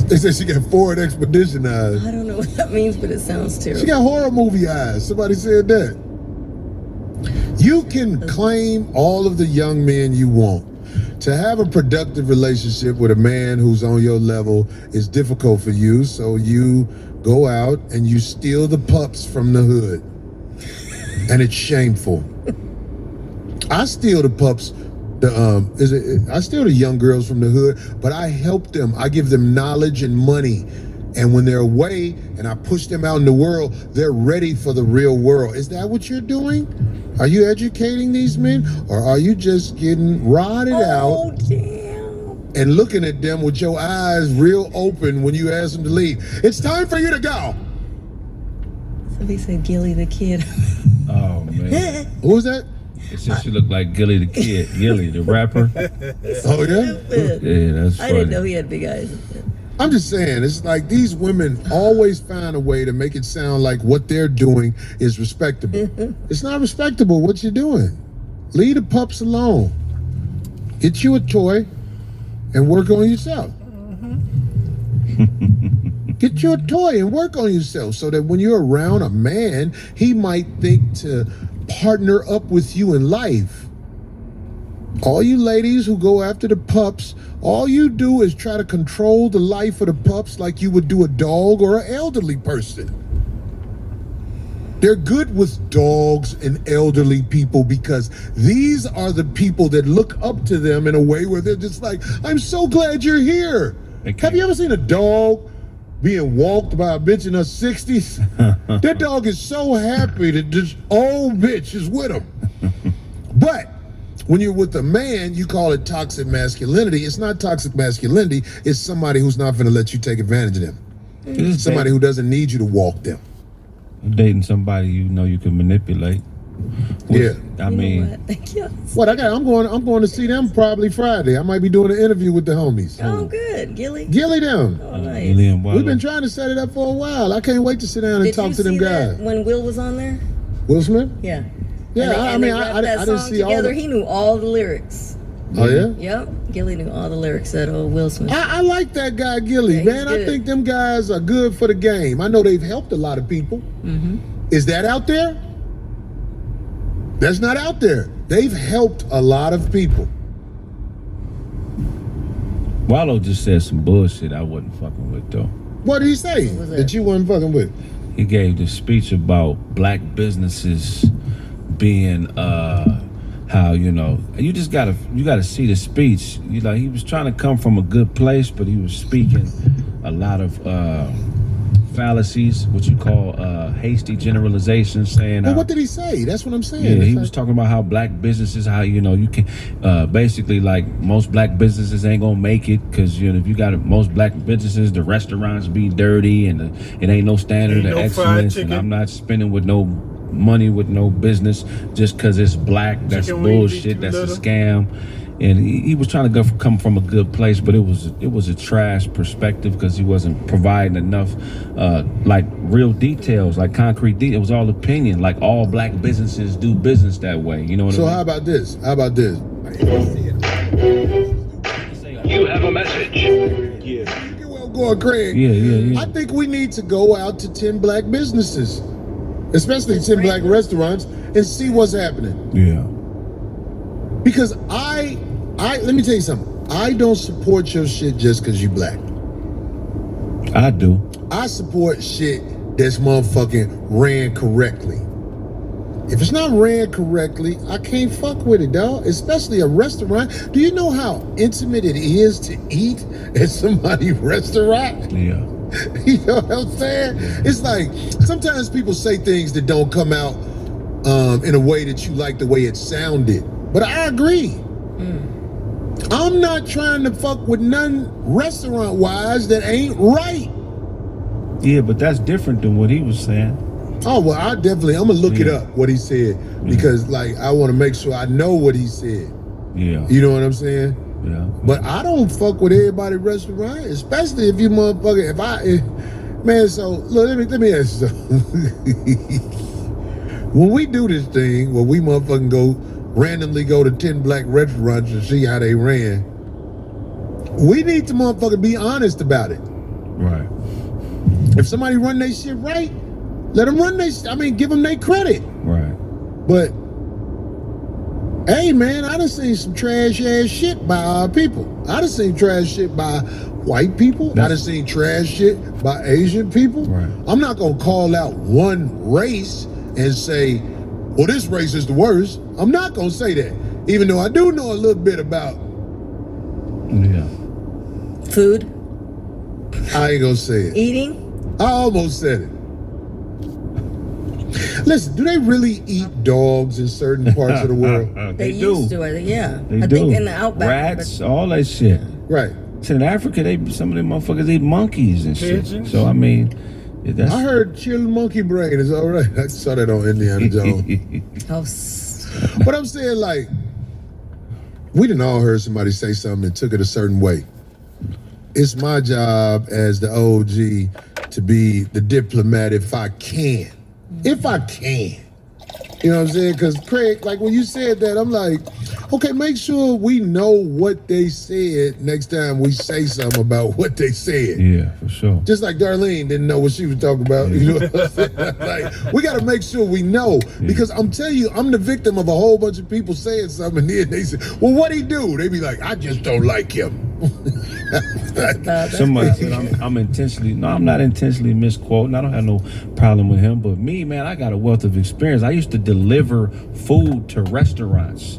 They said she got Ford Expedition eyes. I don't know what that means, but it sounds She terrible. got horror movie eyes. Somebody said that. You can claim all of the young men you want. To have a productive relationship with a man who's on your level is difficult for you, so you go out and you steal the pups from the hood. And it's shameful. I steal the pups, I steal the young girls from the hood, but I help them. I give them knowledge and money. And when they're away and I push them out in the world, they're ready for the real world. Is that what you're doing? Are you educating these men? Or are you just getting rotted Oh, out damn. and looking at them with your eyes real open when you ask them to leave? It's time for you to go. Somebody said Gilly the Kid. oh man. Who was that? It said she looked like Gilly the Kid, Gilly the rapper. Oh, yeah? Yeah, that's I funny. didn't know he had big eyes. I'm just saying, it's like these women always find a way to make it sound like what they're doing is respectable. It's not respectable what you're doing. Leave the pups alone. Get you a toy and work on yourself. Get you a toy and work on yourself so that when you're around a man, he might think to partner up with you in life. All you ladies who go after the pups, all you do is try to control the life of the pups like you would do a dog or an elderly person. They're good with dogs and elderly people because these are the people that look up to them in a way where they're just like, I'm so glad you're here. Okay. Have you ever seen a dog being walked by a bitch in her 60s. That dog is so happy that this old bitch is with him. But when you're with a man, you call it toxic masculinity. It's not toxic masculinity. It's somebody who's not going to let you take advantage of them. Somebody who doesn't need you to walk them. Dating somebody you know you can manipulate. Yeah. I mean, what? Thank you. What I got? I'm going to see them probably Friday. I might be doing an interview with the homies. Oh, good, Gilly. Gilly them. Oh, nice. Gillian Wallow. We've been trying to set it up for a while. I can't wait to sit down and Did talk you to them see that guys. when Will was on there? Will Smith? Yeah. Yeah, And they I rapped that didn't song see all together. the. He knew all the lyrics. Oh yeah. Yep. Gilly knew all the lyrics that old Will Smith. I like that guy Gilly, Yeah, he's man. I good. think them guys are good for the game. I know they've helped a lot of people. Mm-hmm. Is that out there? That's not out there. They've helped a lot of people. Wallow just said some bullshit I wasn't fucking with though. What did he say was that that? you wasn't fucking with? He gave the speech about black businesses being how you just gotta see the speech. He was trying to come from a good place, but he was speaking a lot of fallacies, what you call hasty generalizations, saying Well, what did he say? That's what I'm saying. yeah, It's he like- was talking about how black businesses, how you can basically like most black businesses ain't gonna make it because if you got most black businesses, the restaurants be dirty and it ain't no standard Ain't of no fried excellence, chicken. and I'm not spending with no money with no business just because it's black. That's Chicken wings be bullshit. too That's a little. scam. And he was trying to come from a good place, but it was a trash perspective because he wasn't providing enough like real details, like concrete details. It was all opinion. Like all black businesses do business that way. You know what So I how mean? about this? How about this? You have a message. You get well going, Craig. Yeah. I think we need to go out to 10 black businesses, especially 10 black restaurants, and see what's happening. Yeah. Because I let me tell you something. I don't support your shit just because you black. I do. I support shit that's motherfucking ran correctly. If it's not ran correctly, I can't fuck with it, dog. Especially a restaurant. Do you know how intimate it is to eat at somebody's restaurant? Yeah. You know what I'm saying? It's like sometimes people say things that don't come out in a way that you like the way it sounded. But I agree. I'm not trying to fuck with none restaurant-wise that ain't right. Yeah, but that's different than what he was saying. Oh, well, I'm gonna look it Yeah. up, what he said. Because, like, I want to make sure I know what he said. Yeah. You know what I'm saying? Yeah. But I don't fuck with everybody's restaurant, especially if you motherfucker, man, so, look, let me ask you something. When we do this thing, where we motherfucking randomly go to 10 black restaurants and see how they ran, we need to motherfucking be honest about it. Right. If somebody run their shit right, let them run give them their credit. Right. But, hey man, I done seen some trash ass shit by our people. I done seen trash shit by white people. I done seen trash shit by Asian people. Right. I'm not gonna call out one race and say, well, this race is the worst. I'm not gonna say that. Even though I do know a little bit about, Yeah. Food, I ain't gonna say it. eating. I almost said it. Listen, do they really eat dogs in certain parts of the world? They do. used to, I think, yeah. They I do. think in the outback. Rats, all that shit. Right. So in Africa, some of them motherfuckers eat monkeys and shit. Pigeons? So I mean, that's I heard chilled monkey brain is all right. I saw that on Indiana Jones. But I'm saying, like, we done all heard somebody say something and took it a certain way. It's my job as the OG to be the diplomat if I can. If I can. You know what I'm saying? Because, Craig, like, when you said that, I'm like, okay, make sure we know what they said next time we say something about what they said. Yeah, for sure. Just like Darlene didn't know what she was talking about. You know what I'm saying? Like, we got to make sure we know. Because I'm telling you, I'm the victim of a whole bunch of people saying something, and then they say, well, what'd he do? They be like, I just don't like him. Somebody said I'm not intentionally misquoting. I don't have no problem with him. But me, man, I got a wealth of experience. I used to deliver food to restaurants.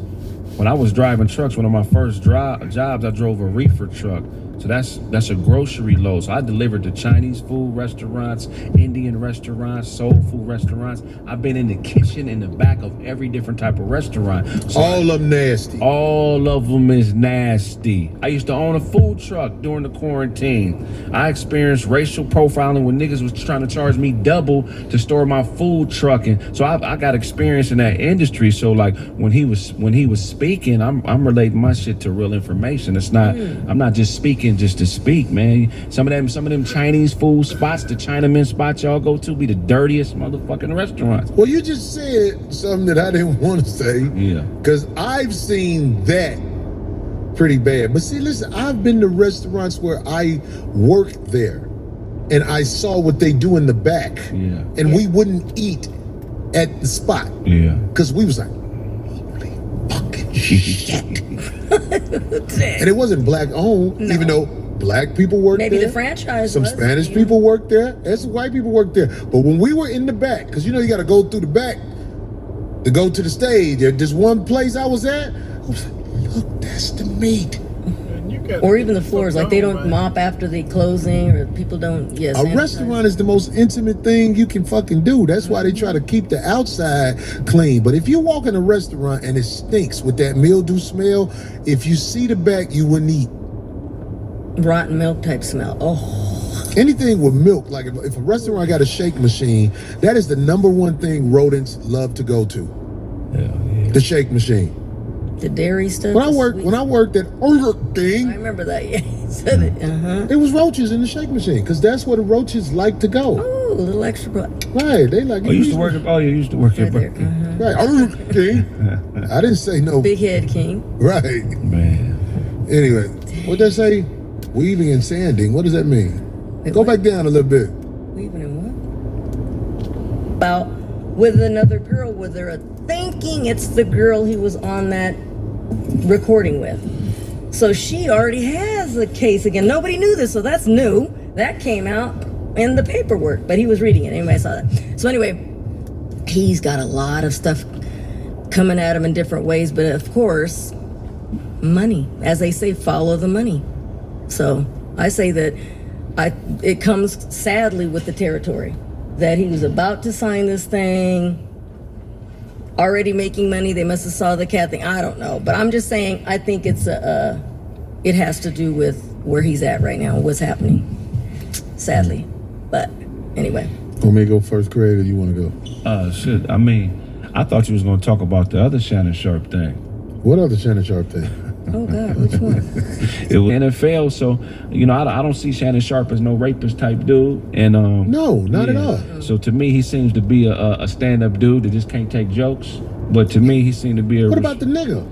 When I was driving trucks, one of my first jobs, I drove a reefer truck. So that's a grocery load. So I delivered to Chinese food restaurants, Indian restaurants, soul food restaurants. I've been in the kitchen in the back of every different type of restaurant. So All of them nasty. all of them is nasty. I used to own a food truck during the quarantine. I experienced racial profiling when niggas was trying to charge me double to store my food truck. And so I got experience in that industry. So like when he was speaking, I'm relating my shit to real information. It's not I'm not just speaking just to speak, man. Some of them Chinese food spots, the Chinaman spots y'all go to, be the dirtiest motherfucking restaurants. Well, you just said something that I didn't want to say. Yeah. Because I've seen that pretty bad. But see, listen, I've been to restaurants where I worked there and I saw what they do in the back. Yeah. And we wouldn't eat at the spot. Yeah. Because we was like, holy fucking shit. And it wasn't black owned, even though black people worked Maybe there. the franchise Some was, Spanish yeah. people worked there, and some white people worked there. But when we were in the back, because you know you got to go through the back to go to the stage. At this one place I was at, I was like, look, that's the meat. Man, you got Or even the floors, like they don't man. mop after the closing, or people don't. Yes, A restaurant is the most intimate thing you can fucking do. That's why they try to keep the outside clean. But if you walk in a restaurant and it stinks with that mildew smell, if you see the back, you wouldn't eat. rotten milk type smell. Oh, Anything with milk, like if a restaurant got a shake machine, that is the number one thing rodents love to go to. Yeah. The shake machine. the dairy stuff. When I the worked at Burger I King, remember that. Yeah, he said it. it was roaches in the shake machine because that's where the roaches like to go. Oh, a little extra blood. Right? They like. Oh, you used to work at you used to work Right at there. Burger King. Right, Burger King. I didn't say no. Big head king. Right. Man. Anyway, what they say? Weaving and sanding. What does that mean? Wait, Go what? back down a little bit. Weaving and what? About with another girl, where they're thinking it's the girl he was on that recording with. So she already has a case again. Nobody knew this, so that's new. That came out in the paperwork, but he was reading it. Anyway, I saw that. So anyway, he's got a lot of stuff coming at him in different ways, but of course, money. As they say, follow the money. So I say that it comes sadly with the territory, that he was about to sign this thing, already making money. They must have saw the cat thing. I don't know, but I'm just saying I think it's it has to do with where he's at right now, what's happening, sadly. But anyway, Want me to go first, Craig, or you want to go? Shit. I mean, I thought you was gonna talk about the other Shannon Sharp thing. What other Shannon Sharp thing? oh God, which one? It was NFL, so you know I don't see Shannon Sharp as no rapist type dude, and No, not at all. So to me, he seems to be a stand-up dude that just can't take jokes. But to me, he seemed to be a What about the nigga?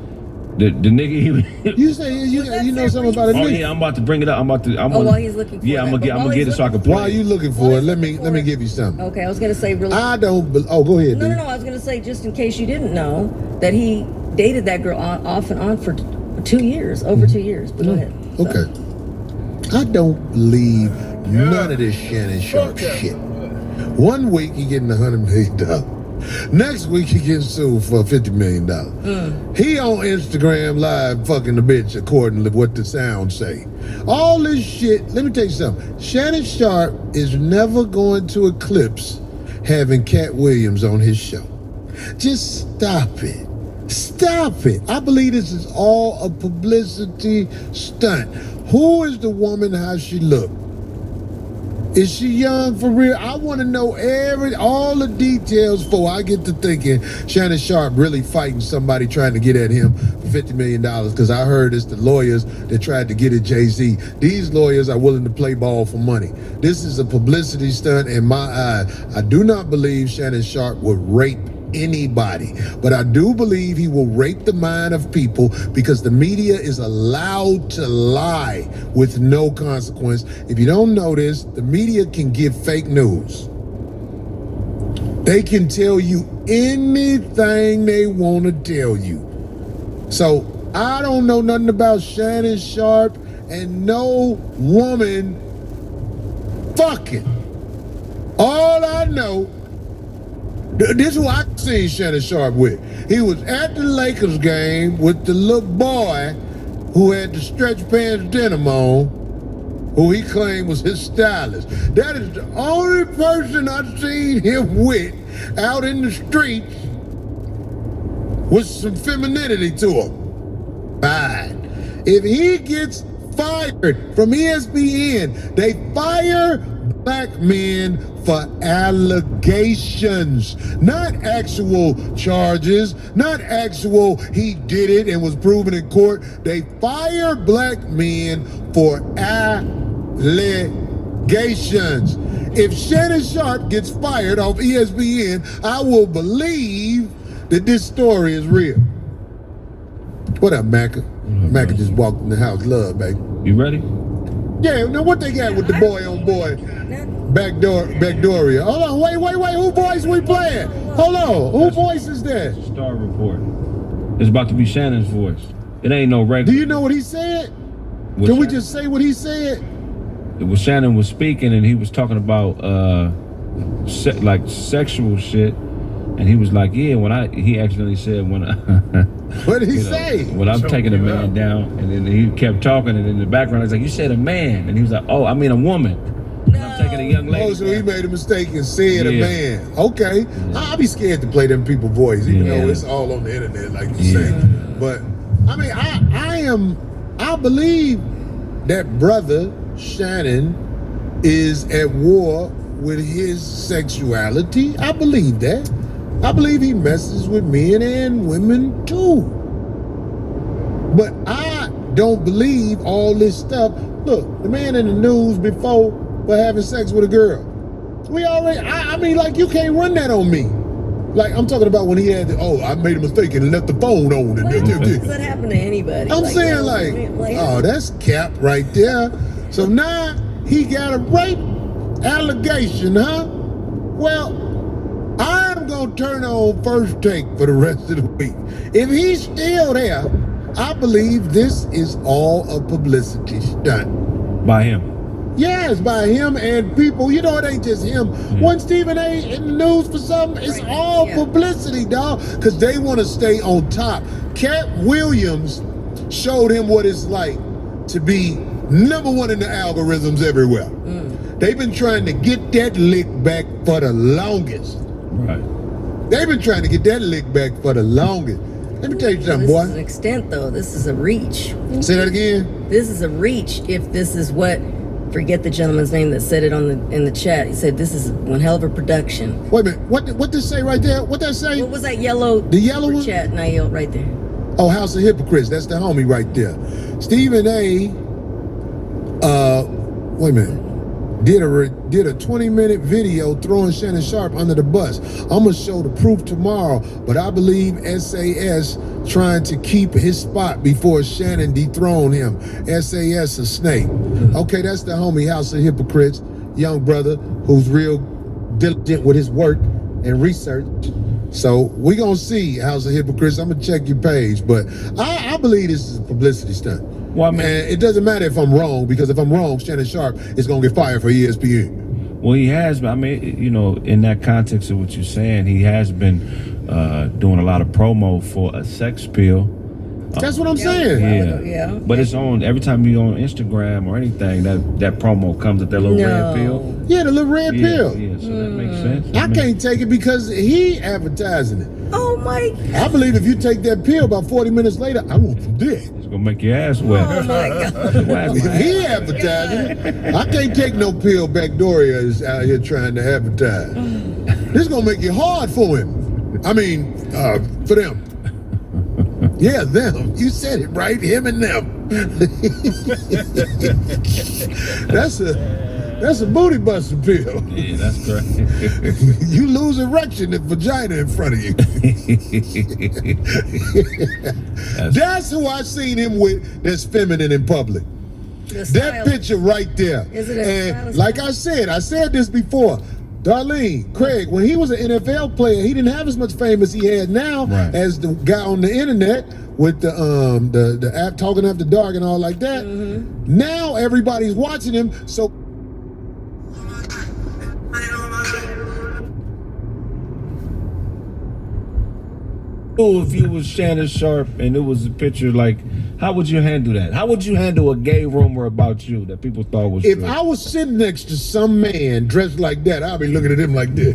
the nigga? He, You say you know something about a oh nigga? yeah, I'm about to bring it up. While he's looking for Yeah, that. I'm But gonna while get he's it so I can looking While play. you looking While for it, he's let me looking for it. give you something. Okay, I was gonna say really. I don't. Oh, go ahead. No, dude. I was gonna say, just in case you didn't know, that he dated that girl off and on for 2 years, over 2 years. But go ahead. So. Okay. I don't believe none of this Shannon Sharp shit. One week he getting $100 million. Next week he getting sued for $50 million. He on Instagram live fucking the bitch according to what the sounds say. All this shit, let me tell you something. Shannon Sharp is never going to eclipse having Cat Williams on his show. Just stop it. Stop it. I believe this is all a publicity stunt. Who is the woman, how she look? Is she young for real? I want to know all the details before I get to thinking Shannon Sharp really fighting somebody trying to get at him for $50 million, because I heard it's the lawyers that tried to get at Jay-Z. These lawyers are willing to play ball for money. This is a publicity stunt in my eyes. I do not believe Shannon Sharp would rape anybody, but I do believe he will rape the mind of people because the media is allowed to lie with no consequence. If you don't know this, the media can give fake news. They can tell you anything they want to tell you. So I don't know nothing about Shannon Sharp and no woman fucking. All I know, this is who I seen Shannon Sharp with. He was at the Lakers game with the little boy who had the stretch pants denim on, who he claimed was his stylist. That is the only person I've seen him with out in the streets with some femininity to him. Fine. If he gets fired from ESPN, they fire black men for allegations, not actual charges, not actual he did it and was proven in court. They fire black men for allegations. If Shannon Sharpe gets fired off ESPN, I will believe that this story is real. What up, Macca? Macca just walked in the house. Love, baby. You ready? Yeah, now what they got with the boy on boy? Backdooria. Hold on, wait. Who voice we playing? Hold on, who voice is that? Star Report. It's about to be Shannon's voice. It ain't no regular. Do you know what he said? What Can we Shannon- just say what he said? It was Shannon was speaking and he was talking about like sexual shit, and he was like, yeah, he accidentally said when I What did he you know, say? when I'm taking a man down, and then he kept talking, and in the background he's like, you said a man, and he was like, oh, I mean a woman. When I'm taking a young lady. Oh, so he made a mistake and said a Yeah. man. Okay. I'll be scared to play them people's voice, even Yeah. though it's all on the internet, like you Yeah. say. But I mean, I believe that brother Shannon is at war with his sexuality. I believe that. I believe he messes with men and women too. But I don't believe all this stuff. Look, the man in the news before for having sex with a girl. We already, I mean, like, you can't run that on me. Like, I'm talking about when he had, I made a mistake and left the phone on. Well, does that happen to anybody? I'm saying, oh, that's cap right there. So now he got a rape allegation, huh? Well, I'm going to turn on First Take for the rest of the week. If he's still there, I believe this is all a publicity stunt. By him. Yes, by him and people. You know, it ain't just him. When Stephen A. in the news for something, it's all publicity, dog, because they want to stay on top. Cat Williams showed him what it's like to be #1 in the algorithms everywhere. They've been trying to get that lick back for the longest. Right. They've been trying to get that lick back for the longest. Let me tell you something, This is an boy. extent, though. This is a reach. Say that again. This is a reach. If this is what, forget the gentleman's name that said it in the chat. He said this is one hell of a production. Wait a minute. What did it say right there? What that say? What was that yellow? The yellow super one? chat, Nail, right there. Oh, House of Hypocrites. That's the homie right there. Stephen A. Wait a minute. Did a 20-minute video throwing Shannon Sharpe under the bus. I'm gonna show the proof tomorrow, but I believe SAS trying to keep his spot before Shannon dethrone him. SAS a snake. Okay, that's the homie House of Hypocrites, young brother who's real diligent with his work and research. So we gonna see House of Hypocrites. I'm gonna check your page, but I believe this is a publicity stunt. Well, I mean, And it doesn't matter if I'm wrong, because if I'm wrong, Shannon Sharpe is gonna get fired for ESPN. well, he has, but I mean, you know, in that context of what you're saying, he has been doing a lot of promo for a sex pill. That's what I'm saying. Yeah. But it's on every time you on Instagram or anything, that promo comes with that little red pill. Yeah, the little red pill. Yeah, so that makes sense. I can't take it because he advertising it. Oh my! I believe if you take that pill, about 40 minutes later, I want some dick. It's gonna make your ass wet. Oh my God! If he advertising it, I can't take no pill. Backdooria is out here trying to advertise. This is gonna make it hard for him. I mean, for them. Yeah, them. You said it right. Him and them. That's a booty buster pill. Yeah, that's correct. You lose erection if vagina in front of you. That's who I seen him with that's feminine in public. That picture right there. Is it a And stylist? like I said this before. Darlene, Craig, when he was an NFL player, he didn't have as much fame as he had now as the guy on the internet with the app Talking After Dark and all like that. Now everybody's watching him, so If you was Shannon Sharp and it was a picture, like, how would you handle that? How would you handle a gay rumor about you that people thought was If true? I was sitting next to some man dressed like that, I'd be looking at him like this.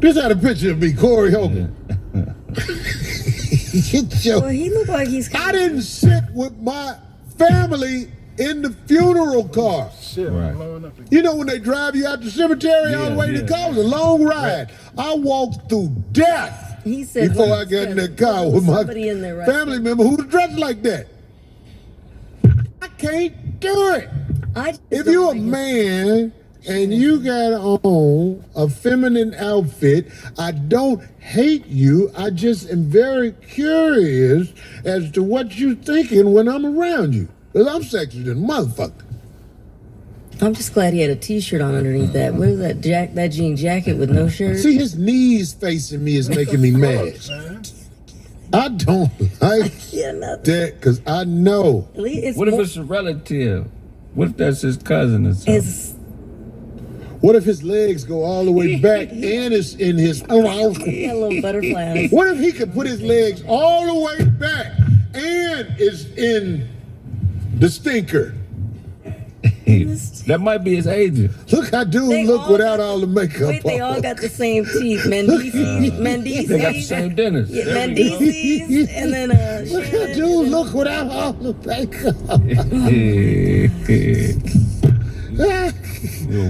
This had a picture of me, Corey Holcomb. Get your- Well, he looked like he's. I didn't sit with my family in the funeral car. Shit, Right. I'm blowing up again. You know when they drive you out the cemetery all the Yeah, way to the yeah. car? It was a long ride. I walked through death He said before well, I got in there's that car with my somebody in there right family member who was dressed like that. I can't do it. I just If don't you're a like his- man and you got on a feminine outfit, I don't hate you. I just am very curious as to what you're thinking when I'm around you. Because I'm sexy than a motherfucker. I'm just glad he had a T-shirt on underneath that. What is that? That jean jacket with no shirt. See, his knees facing me is making me mad. Man. I don't like Yeah, nothing. that because I know. At least it's What if more- it's a relative? What if that's his cousin or something? it's What if his legs go all the way back and it's in his. got a little butterfly. What if he could put his legs all the way back and it's in the stinker? That might be his agent. Look how dude They look all without got- all the makeup Wait, they all on. got the same teeth. Mendices. They got the same dentist. Yeah, Mendices, and then Look how Shannon. dude look without all the makeup.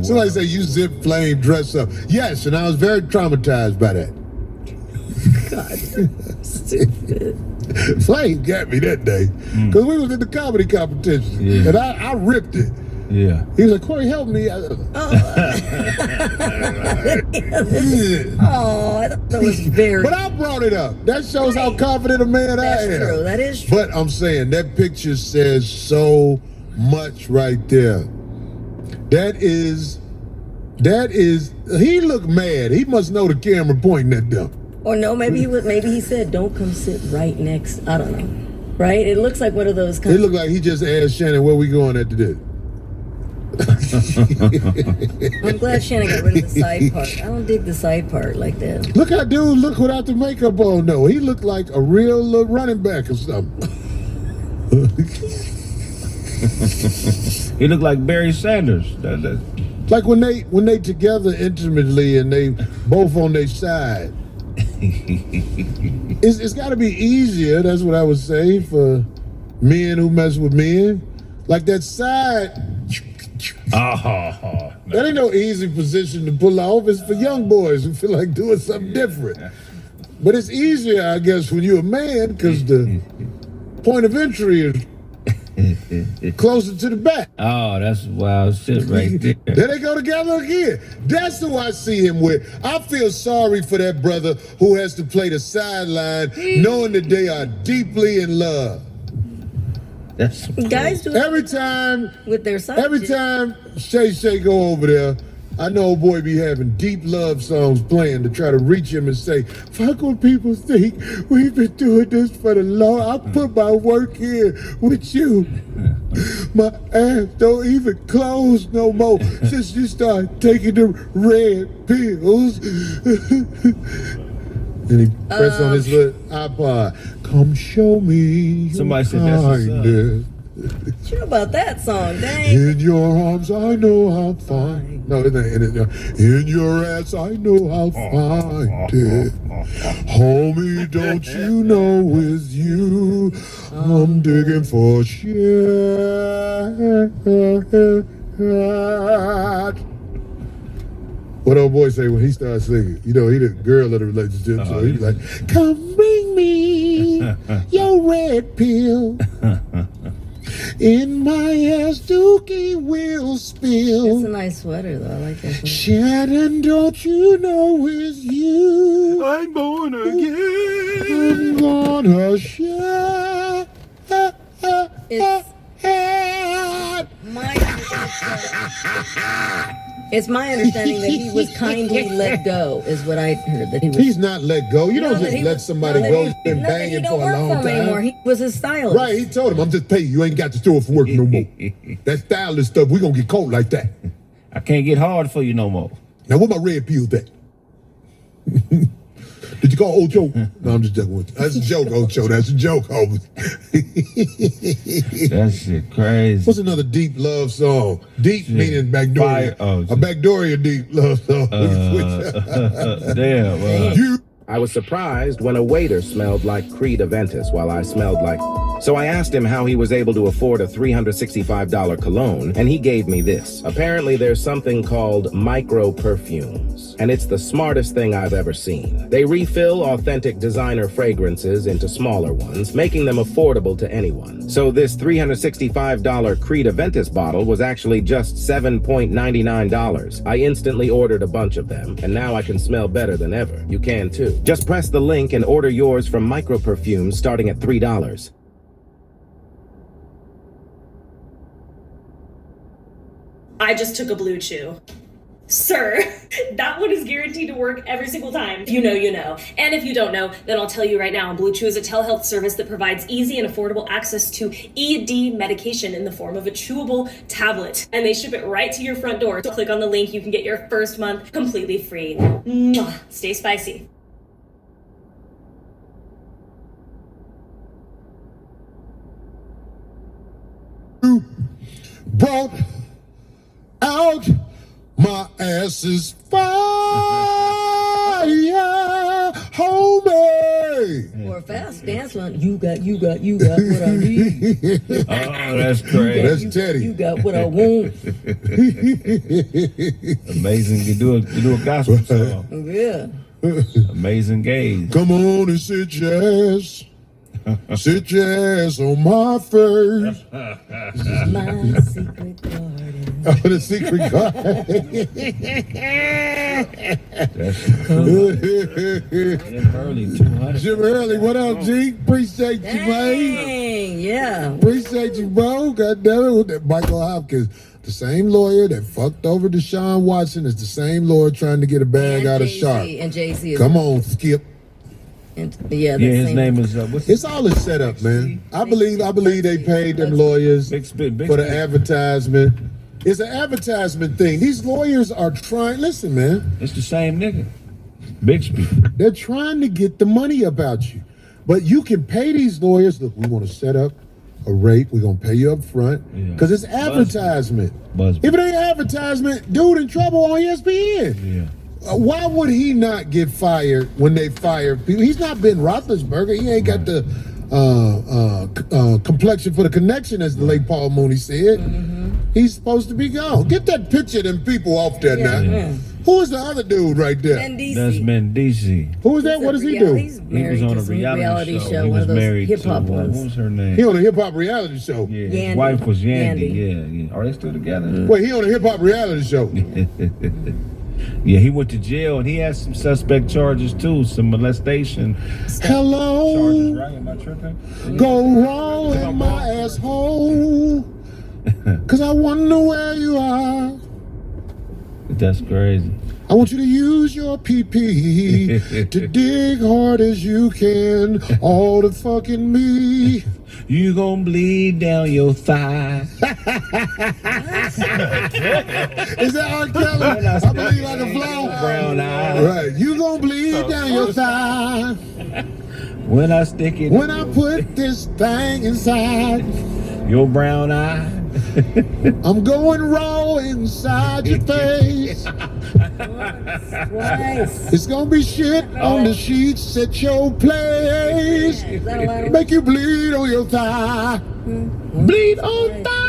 Somebody say you zip flame dress up. Yes, and I was very traumatized by that. Stupid. Flame got me that day because we was in the comedy competition Yeah. and I ripped it. Yeah. He was like, Corey, help me. Oh, I thought that was very. But I brought it up. That shows how confident a man That's I am. true. That is true. But I'm saying that picture says so much right there. That is, he looked mad. He must know the camera pointing at them. Or no, maybe he would. Maybe he said, "Don't come sit right next." I don't know. Right? It looks like one of those. It looked like he just asked Shannon, where we going at today? I'm glad Shannon got rid of the side part. I don't dig the side part like that. Look how dude look without the makeup on. No, he looked like a real little running back or something. He looked like Barry Sanders. That- Like when they together intimately and they both on their side. It's got to be easier. That's what I would say for men who mess with men. Like that side, Oh, that ain't no easy position to pull off. It's for young boys who feel like doing something different. But it's easier, I guess, when you're a man because the point of entry is closer to the back. oh, that's wild shit right there. There they go together again. That's who I see him with. I feel sorry for that brother who has to play the sideline knowing that they are deeply in love. That's Guys do it Every time with their side. Shay go over there, I know old boy be having deep love songs playing to try to reach him and say, fuck what people think. We've been doing this for the long. I put my work here with you. My ass don't even close no more since you started taking the red pills. And he pressed on his little iPod. Come show me your Somebody said that's what's up. kindness. You know about that song, dang. In your arms, I know I'm fine. No, it ain't. In your ass, I know I'll find it. Homie, don't you know it's you? I'm digging for shit. What old boy say when he starts singing? You know, he the girl of the relationship, so he's like, come bring me your red pill. In my ass, Dookie will It's a spill. nice sweater, though. I like that song. Shannon, don't you know it's you? I'm born again. I'm gonna share. It's my understanding that he was kindly let go, is what I heard. That he was. He's not let go. You don't No, that just he let was- somebody no, go. that He's he- been no, that he banging don't for a work long him anymore. time. He was his stylist. Right, he told him, I'm just paying you. Ain't got to do it for work no more. That stylist stuff, we gonna get cold like that. I can't get hard for you no more. Now, where my red pills at? Did you call Ocho? No, I'm just joking with you. That's a joke, Ocho. That's a joke, homie. That shit crazy. What's another deep love song? Deep meaning Backdoor. A Backdoor deep love song. Damn. You. I was surprised when a waiter smelled like Creed Aventus while I smelled like... So I asked him how he was able to afford a $365 cologne, and he gave me this. Apparently there's something called micro perfumes, and it's the smartest thing I've ever seen. They refill authentic designer fragrances into smaller ones, making them affordable to anyone. So this $365 Creed Aventus bottle was actually just $7.99. I instantly ordered a bunch of them, and now I can smell better than ever. You can too. Just press the link and order yours from Micro Perfumes starting at $3. I just took a Blue Chew. Sir, that one is guaranteed to work every single time. If you know, you know. And if you don't know, then I'll tell you right now. Blue Chew is a telehealth service that provides easy and affordable access to ED medication in the form of a chewable tablet. And they ship it right to your front door. So click on the link. You can get your first month completely free. Mwah. Stay spicy. Brought out my ass is fire, homie. Or a fast dance one. You got what I need. Oh, that's crazy. That's Teddy. You got what I want. Amazing. You do a gospel song. Yeah. Amazing gaze. Come on and sit your ass. Sit your ass on my face. My secret garden. Oh, the secret garden. Jim Early, 200. Jim Early, what up, G? Appreciate you, man. Dang, yeah. Appreciate you, bro. God damn it, with that Michael Hopkins. The same lawyer that fucked over Deshaun Watson is the same lawyer trying to get a bag And out of Jay-Z, Sharp. And Jay-Z. Come on, Skip. And, Yeah, his name is what's It's all a setup, man. I believe they paid them lawyers Big for the advertisement. It's an advertisement thing. These lawyers are trying. Listen, man. It's the same nigga. Bixby. They're trying to get the money about you, but you can pay these lawyers. Look, we want to set up a rate. We're gonna pay you up front because it's advertisement. Busby. If it ain't advertisement, dude in trouble on ESPN. Yeah. Why would he not get fired when they fire people? He's not Ben Roethlisberger. He ain't got the complexion for the connection, as the late Paul Mooney said. He's supposed to be gone. Get that picture of them people off there now. Yeah. Who is the other dude right there? Mendici. That's Mendici. Who is that? What does he do? He's He married was on to a some reality show. He one was of those married hip to hop what ones. was her name? He on a hip hop reality show. Yeah, Yandy. his wife was Yandy. Yandy. Yeah. Are they still together? Wait, he on a hip hop reality show. Yeah, he went to jail and he has some suspect charges too, some molestation Hello, charges. Right? Am I tripping? go roll in my asshole, 'cause I wonder where you are. That's crazy. I want you to use your PP to dig hard as you can, all the fucking me. You gon' bleed down your thigh. Is that R. Kelly? I believe like a flower. Brown eye. Right, you gonna bleed down your thigh When I stick it when I put this thing inside. your brown eye. I'm going raw inside your face. Twice. It's gonna be shit on the sheets at your place. Is that a lot of Make you bleed on your thigh. Bleed on thigh.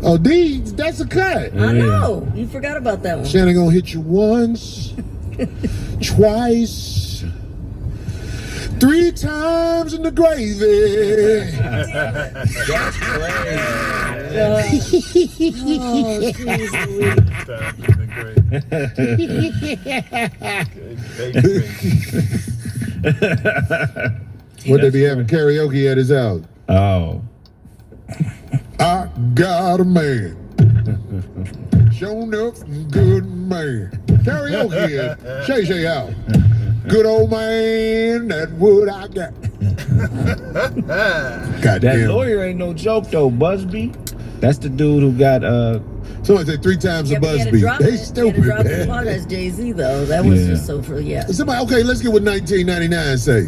Oh, D, that's a cut. I know. You forgot about that one. Shannon gonna hit you once, twice, 3 times in the gravy. That's crazy. Oh, jeez Louise. What they be having karaoke at his house? Oh. I got a man. Shown up, good man. Karaoke at Shay House. Good old man, that's what I got. That Goddamn. lawyer ain't no joke though, Busby. That's the dude who got Somebody said 3 times Yeah, a but he had to Busby. drop They it. He had to stupid, drop it. man. Apologize, Jay-Z, though. That was Yeah. just so for, yeah. Somebody, okay, let's get what 1999 say.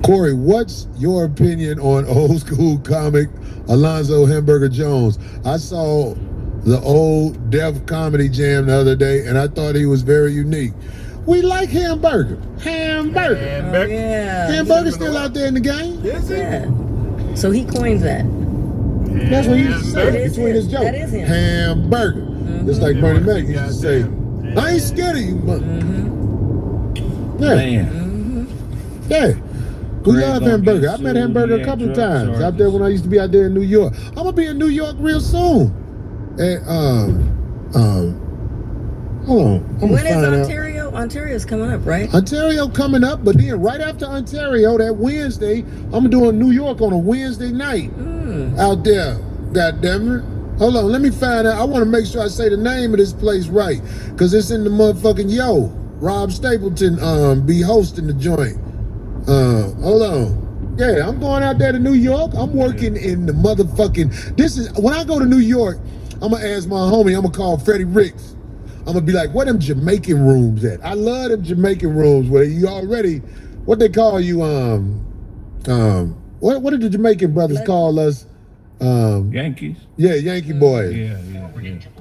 Corey, what's your opinion on old school comic Alonzo Hamburger Jones? I saw the old Def Comedy Jam the other day, and I thought he was very unique. We like Hamburger. Hamburger. Oh, yeah. Hamburger's still out there in the game. Is it? Yeah. So he coined that. That's what he used to say That is between him. his jokes. That is him. Hamburger. Just like Bernie Mac used to say, I ain't scared of you, but yeah, man. yeah. We Greg love gonna Hamburger. get I met sued, Hamburger he a couple of had drug times out there when I used to be out there in New York. I'm gonna be in New York real soon. And hold on. I'm gonna When is find out. Ontario? Ontario's coming up, right? Ontario coming up, but then right after Ontario, that Wednesday, I'm doing New York on a Wednesday night out there. God damn it. Hold on, let me find out. I want to make sure I say the name of this place right, because it's in the motherfucking Yo. Rob Stapleton be hosting the joint. Hold on. Yeah, I'm going out there to New York. I'm working in the motherfucking. This is when I go to New York. I'm gonna ask my homie. I'm gonna call Freddie Ricks. I'm gonna be like, where them Jamaican rooms at? I love them Jamaican rooms where you already, what they call you, what did the Jamaican brothers call us? Yankees. Yeah, Yankee boy. Yeah.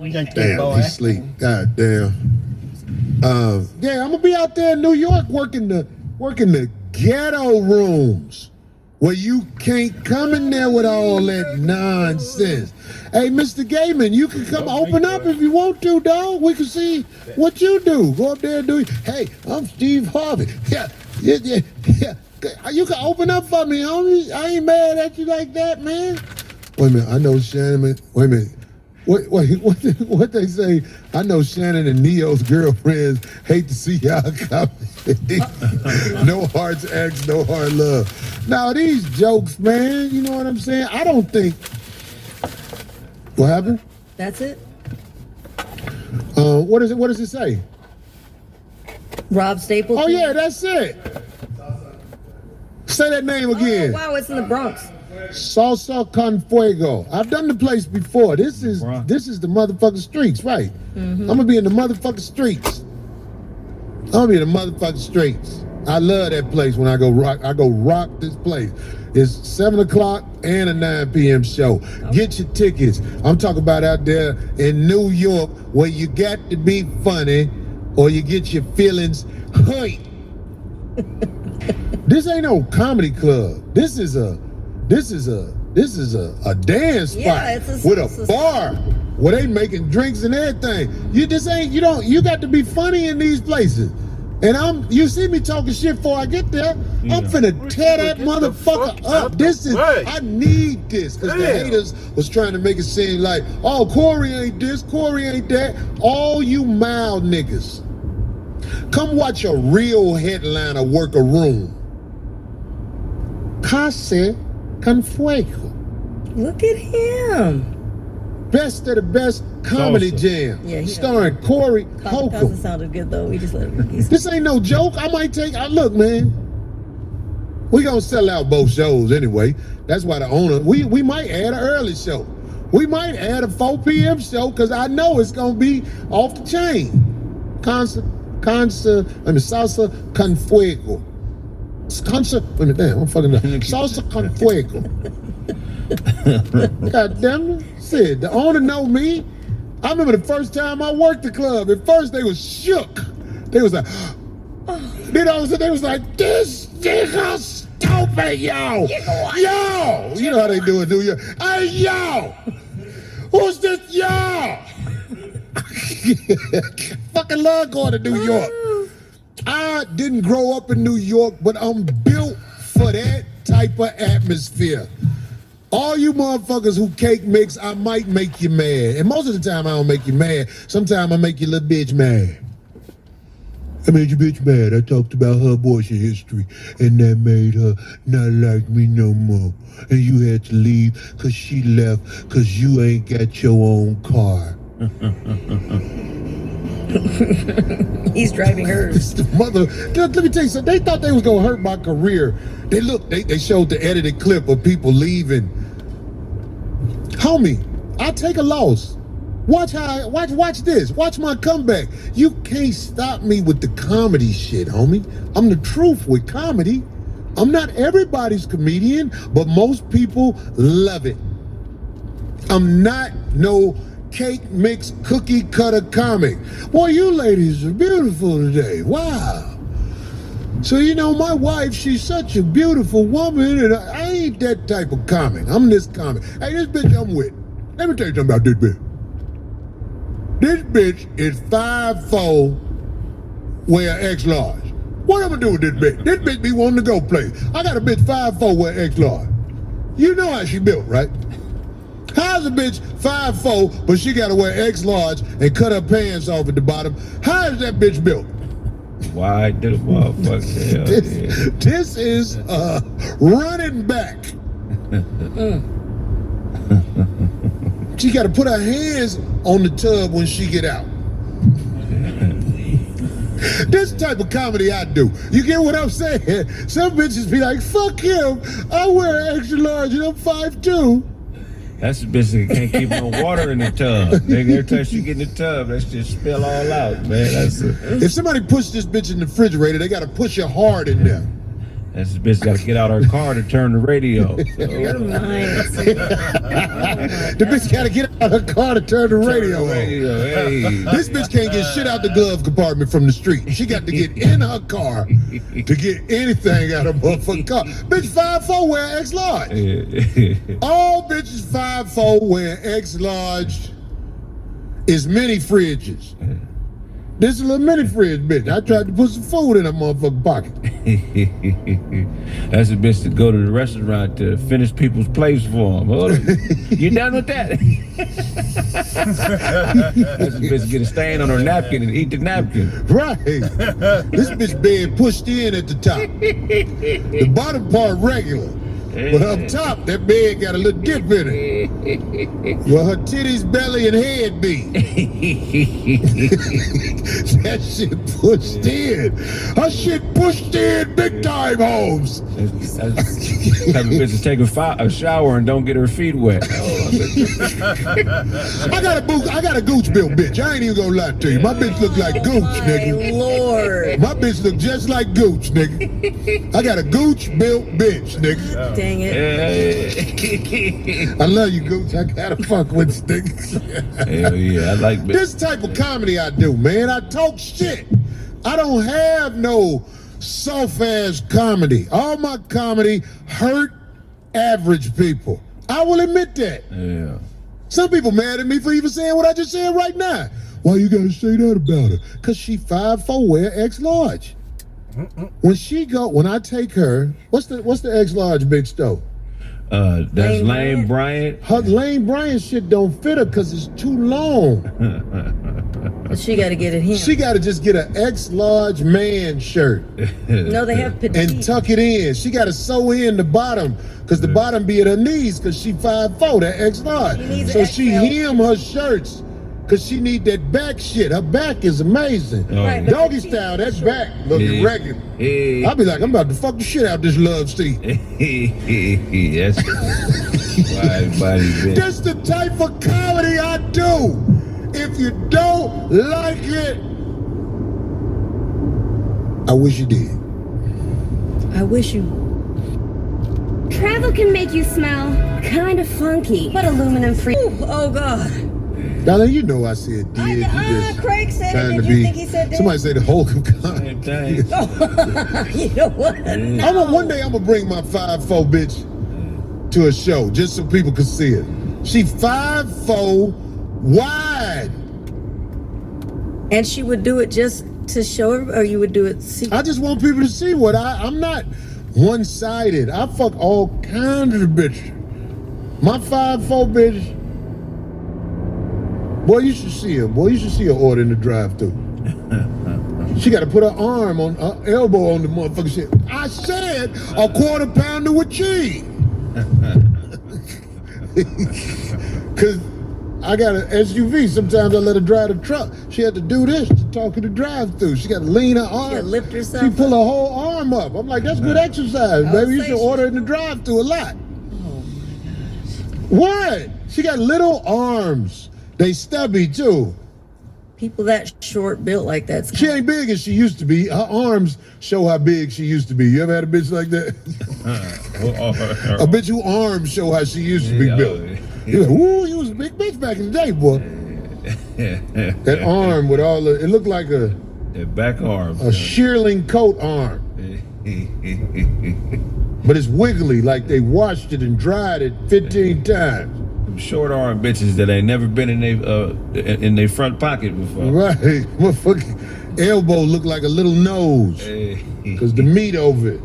Yankee Damn, boy. he sleep. God damn. Yeah, I'm gonna be out there in New York working the ghetto rooms where you can't come in there with all that nonsense. Hey, Mr. Gayman, you can come open up if you want to, dog. We can see what you do. Go up there and do it. Hey, I'm Steve Harvey. Yeah. You can open up for me, homie. I ain't mad at you like that, man. Wait a minute, I know Shannon. Wait a minute. What they say? I know Shannon and Neo's girlfriends hate to see y'all coming. No hard acts, no hard love. Now these jokes, man, you know what I'm saying? I don't think. What happened? That's it. What does it say? Rob Stapleton. Oh yeah, that's it. Say that name again. Oh, wow, it's in the Bronx. Salsa con fuego. I've done the place before. This is the motherfucking streets, right? I'm gonna be in the motherfucking streets. I love that place when I go rock this place. It's 7 o'clock and a 9 p.m. show. Get your tickets. I'm talking about out there in New York where you got to be funny or you get your feelings hurt. This ain't no comedy club. This is a dance spot Yeah, it's a with a salsa bar where they making drinks and everything. You got to be funny in these places. And you see me talking shit before I get there. I'm finna tear that Get the motherfucker fuck up. out This the is, way. I need this. Because the Damn. haters was trying to make it seem like, oh, Corey ain't this, Corey ain't that. All you mild niggas, come watch a real headliner work a room. Case con fuego. Look at him. Best of the best comedy Salsa. jam. Yeah, he starring Corey Cousin Holcomb. sounded good though. We just let him. This ain't no joke. I might take. Look, man. We gonna sell out both shows anyway. That's why the owner. We might add an early show. We might add a 4 p.m. show because I know it's gonna be off the chain. Salsa con fuego. Damn, I'm fucking up. Salsa con fuego. God damn it. Shit, the owner know me. I remember the first time I worked the club. At first they was shook. They was like, then all of a sudden they was like, this nigga stupid, yo. Yo. You know how they do in New York. Hey, yo. Who's this, yo? Fucking love going to New York. I didn't grow up in New York, but I'm built for that type of atmosphere. All you motherfuckers who cake mix, I might make you mad. And most of the time I don't make you mad. Sometimes I make your little bitch mad. I made your bitch mad. I talked about her abortion history, and that made her not like me no more. And you had to leave because she left because you ain't got your own car. He's driving hers. It's the mother. Let me tell you something. They thought they was gonna hurt my career. They showed the edited clip of people leaving. Homie, I take a loss. Watch this. Watch my comeback. You can't stop me with the comedy shit, homie. I'm the truth with comedy. I'm not everybody's comedian, but most people love it. I'm not no cake mix cookie cutter comic. Boy, you ladies are beautiful today. Wow. So, you know, my wife, she's such a beautiful woman, and I ain't that type of comic. I'm this comic. Hey, this bitch I'm with. Let me tell you something about this bitch. This bitch is 5'4", wear X large. What I'm gonna do with this bitch? This bitch be wanting to go play. I got a bitch 5'4", wear X large. You know how she built, right? How's a bitch 5'4", but she gotta wear X large and cut her pants off at the bottom? How is that bitch built? Why the motherfucker? This is running back. She got to put her hands on the tub when she get out. This type of comedy I do. You get what I'm saying? Some bitches be like, fuck him. I wear extra large and I'm 5'2". That's the bitch that can't keep no water in the tub. Nigga, every time she get in the tub, that shit spill all out, man. If somebody push this bitch in the refrigerator, they got to push her hard in there. That's the bitch got to get out her car to turn the radio. You're nice. The bitch got to get out her car to turn the radio on. Hey. This bitch can't get shit out the glove compartment from the street. She got to get in her car to get anything out of her motherfucking car. Bitch 5'4", wear X large. All bitches 5'4", wear X large is mini fridges. This is a little mini fridge, bitch. I tried to put some food in her motherfucking pocket. That's a bitch to go to the restaurant to finish people's plates for them. Hold on. You done with that? That's a bitch to get a stain on her napkin and eat the napkin. Right. This bitch bed pushed in at the top. The bottom part regular. But up top, that bed got a little dip in it. Well, her titties, belly, and head be. That shit pushed in. Her shit pushed in big time, Holmes. That's type of bitch to take a shower and don't get her feet wet. I got a gooch built bitch. I ain't even gonna lie to you. My bitch look like gooch, nigga. My Lord. My bitch look just like gooch, nigga. I got a gooch built bitch, nigga. Dang it. I love you, gooch. I gotta fuck with niggas. Hell yeah, I like bitch. This type of comedy I do, man. I talk shit. I don't have no soft-ass comedy. All my comedy hurt average people. I will admit that. Yeah. Some people mad at me for even saying what I just said right now. Why you gotta say that about her? Cause she 5'4", wear X large. When I take her, what's the X large big stove? That's Lane Bryant. Her Lane Bryant shit don't fit her because it's too long. She got to get it here. She got to just get an X large man shirt No, they have petite. and tuck it in. She got to sew in the bottom because the bottom be at her knees because she 5'4", that X large. She needs So an she XL. hem her shirts because she need that back shit. Her back is amazing. Right, but Doggy petite style, that short. back looking Yeah. regular. Hey. I'll be like, I'm about to fuck the shit out this love seat. That's wide body bitch. That's the type of comedy I do. If you don't like it, I wish you did. I wish you. Travel can make you smell kind of funky. But aluminum free. Oh, God. Darling, you know I said did. You just Craig said it. trying Did to you be. think he said that? Somebody say the whole comedy. Same thing. You know what? One day I'm gonna bring my 5'4" bitch to a show just so people can see it. She 5'4" wide. And she would do it just to show her, or you would do it secret? I just want people to see what I'm not one-sided. I fuck all kinds of bitches. My 5'4" bitch. Boy, you should see her. Boy, you should see her order in the drive-thru. She got to put her arm on her elbow on the motherfucking shit. I said a quarter pounder with cheese. Cause I got an SUV. Sometimes I let her drive the truck. She had to do this to talk in the drive-thru. She got to lean her arm. She gotta lift herself She pull her whole arm up. I'm like, that's good exercise, baby. You say should she- order in the drive-thru a lot. Oh, What? She got little arms. They stubby too. People that short built like that. She ain't big as she used to be. Her arms show how big she used to be. You ever had a bitch like that? A bitch whose arms show how she used to be built. You're like, ooh, you was a big bitch back in the day, boy. That arm with all the, it looked like a back arm. A shearling coat arm. But it's wiggly, like they washed it and dried it 15 times. Short arm bitches that ain't never been in their front pocket before. Right. Motherfucking elbow look like a little nose. Cause the meat over it.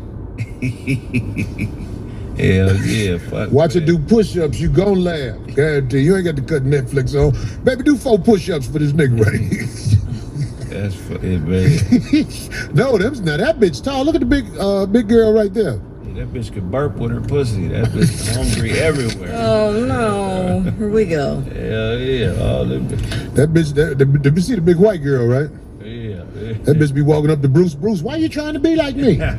Hell yeah, fuck. Watch her do push-ups, you gon' laugh. Guarantee you ain't got to cut Netflix on. Baby, do 4 push-ups for this nigga right here. That's funny, man. No, now that bitch tall. Look at the big girl right there. That bitch could burp with her pussy. That bitch is hungry everywhere. Oh no! Here we go. Hell yeah! Oh, that bitch. You see the big white girl, right? Yeah. That bitch be walking up to Bruce. Bruce, why you trying to be like me? I'm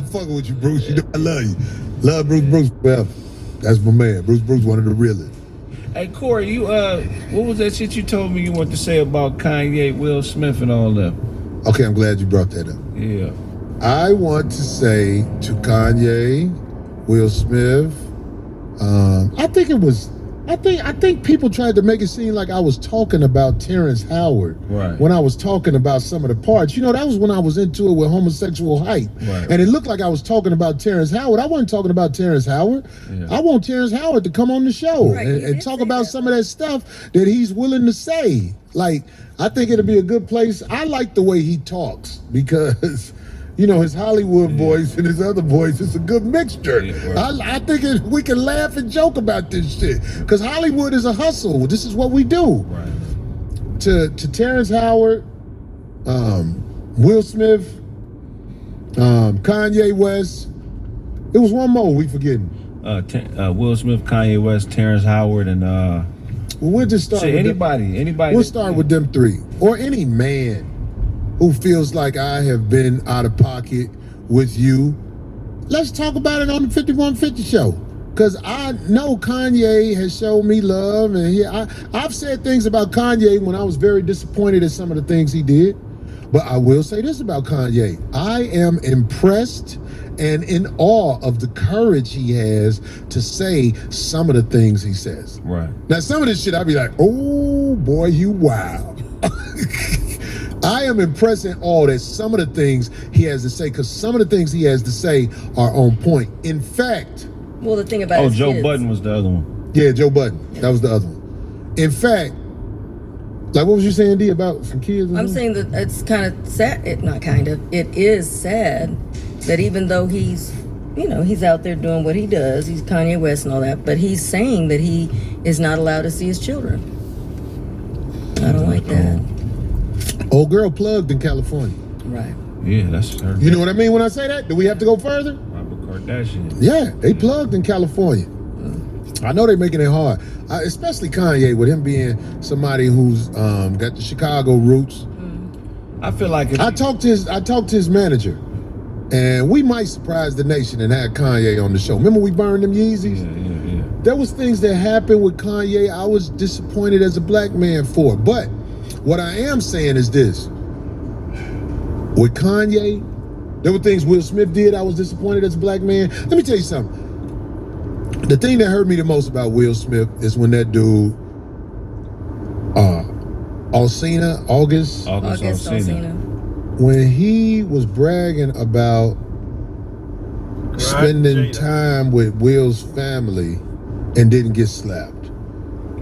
fucking with you, Bruce. You know I love you. Love Bruce. Bruce. Well, that's my man. Bruce. One of the realest. Hey Corey, you what was that shit you told me you wanted to say about Kanye, Will Smith, and all that? Okay, I'm glad you brought that up. Yeah. I want to say to Kanye, Will Smith, I think people tried to make it seem like I was talking about Terrence Howard when I was talking about some of the parts. You know, that was when I was into it with homosexual hype. Right. And it looked like I was talking about Terrence Howard. I wasn't talking about Terrence Howard. Yeah. I want Terrence Howard to come on the show and talk about some of that stuff that he's willing to say. Like, I think it'll be a good place. I like the way he talks because... You know, his Hollywood voice and his other voice, it's a good mixture. Yeah, right. I think we can laugh and joke about this shit. Because Hollywood is a hustle. This is what we do. Right. To Terrence Howard, Will Smith, Kanye West. It was one more we forgetting. Will Smith, Kanye West, Terrence Howard, and well, we'll just start with anybody. We'll start with them 3. Or any man who feels like I have been out of pocket with you. Let's talk about it on the 5150 show. Because I know Kanye has shown me love. And I've said things about Kanye when I was very disappointed at some of the things he did. But I will say this about Kanye. I am impressed and in awe of the courage he has to say some of the things he says. Right. Now, some of this shit, I'd be like, oh, boy, you wild. I am impressed in awe that some of the things he has to say, because some of the things he has to say are on point. In fact... Well, the thing about Joe Budden was the other one. Yeah, Joe Budden. That was the other one. In fact, like what was you saying, D, about some kids? I'm saying that it's kind of sad. It is sad that even though he's out there doing what he does, he's Kanye West and all that, but he's saying that he is not allowed to see his children. I don't like that. Old girl plugged in California. Right. Yeah, that's her. You know what I mean when I say that? Do we have to go further? Robert Kardashian. Yeah, they plugged in California. I know they're making it hard, especially Kanye, with him being somebody who's got the Chicago roots. I feel like I talked to his manager, and we might surprise the nation and have Kanye on the show. Remember we burned them Yeezys? Yeah. There was things that happened with Kanye I was disappointed as a black man for, but what I am saying is this. With Kanye, there were things Will Smith did I was disappointed as a black man. Let me tell you something. The thing that hurt me the most about Will Smith is when that dude, August Alsina, when he was bragging about spending time with Will's family and didn't get slapped.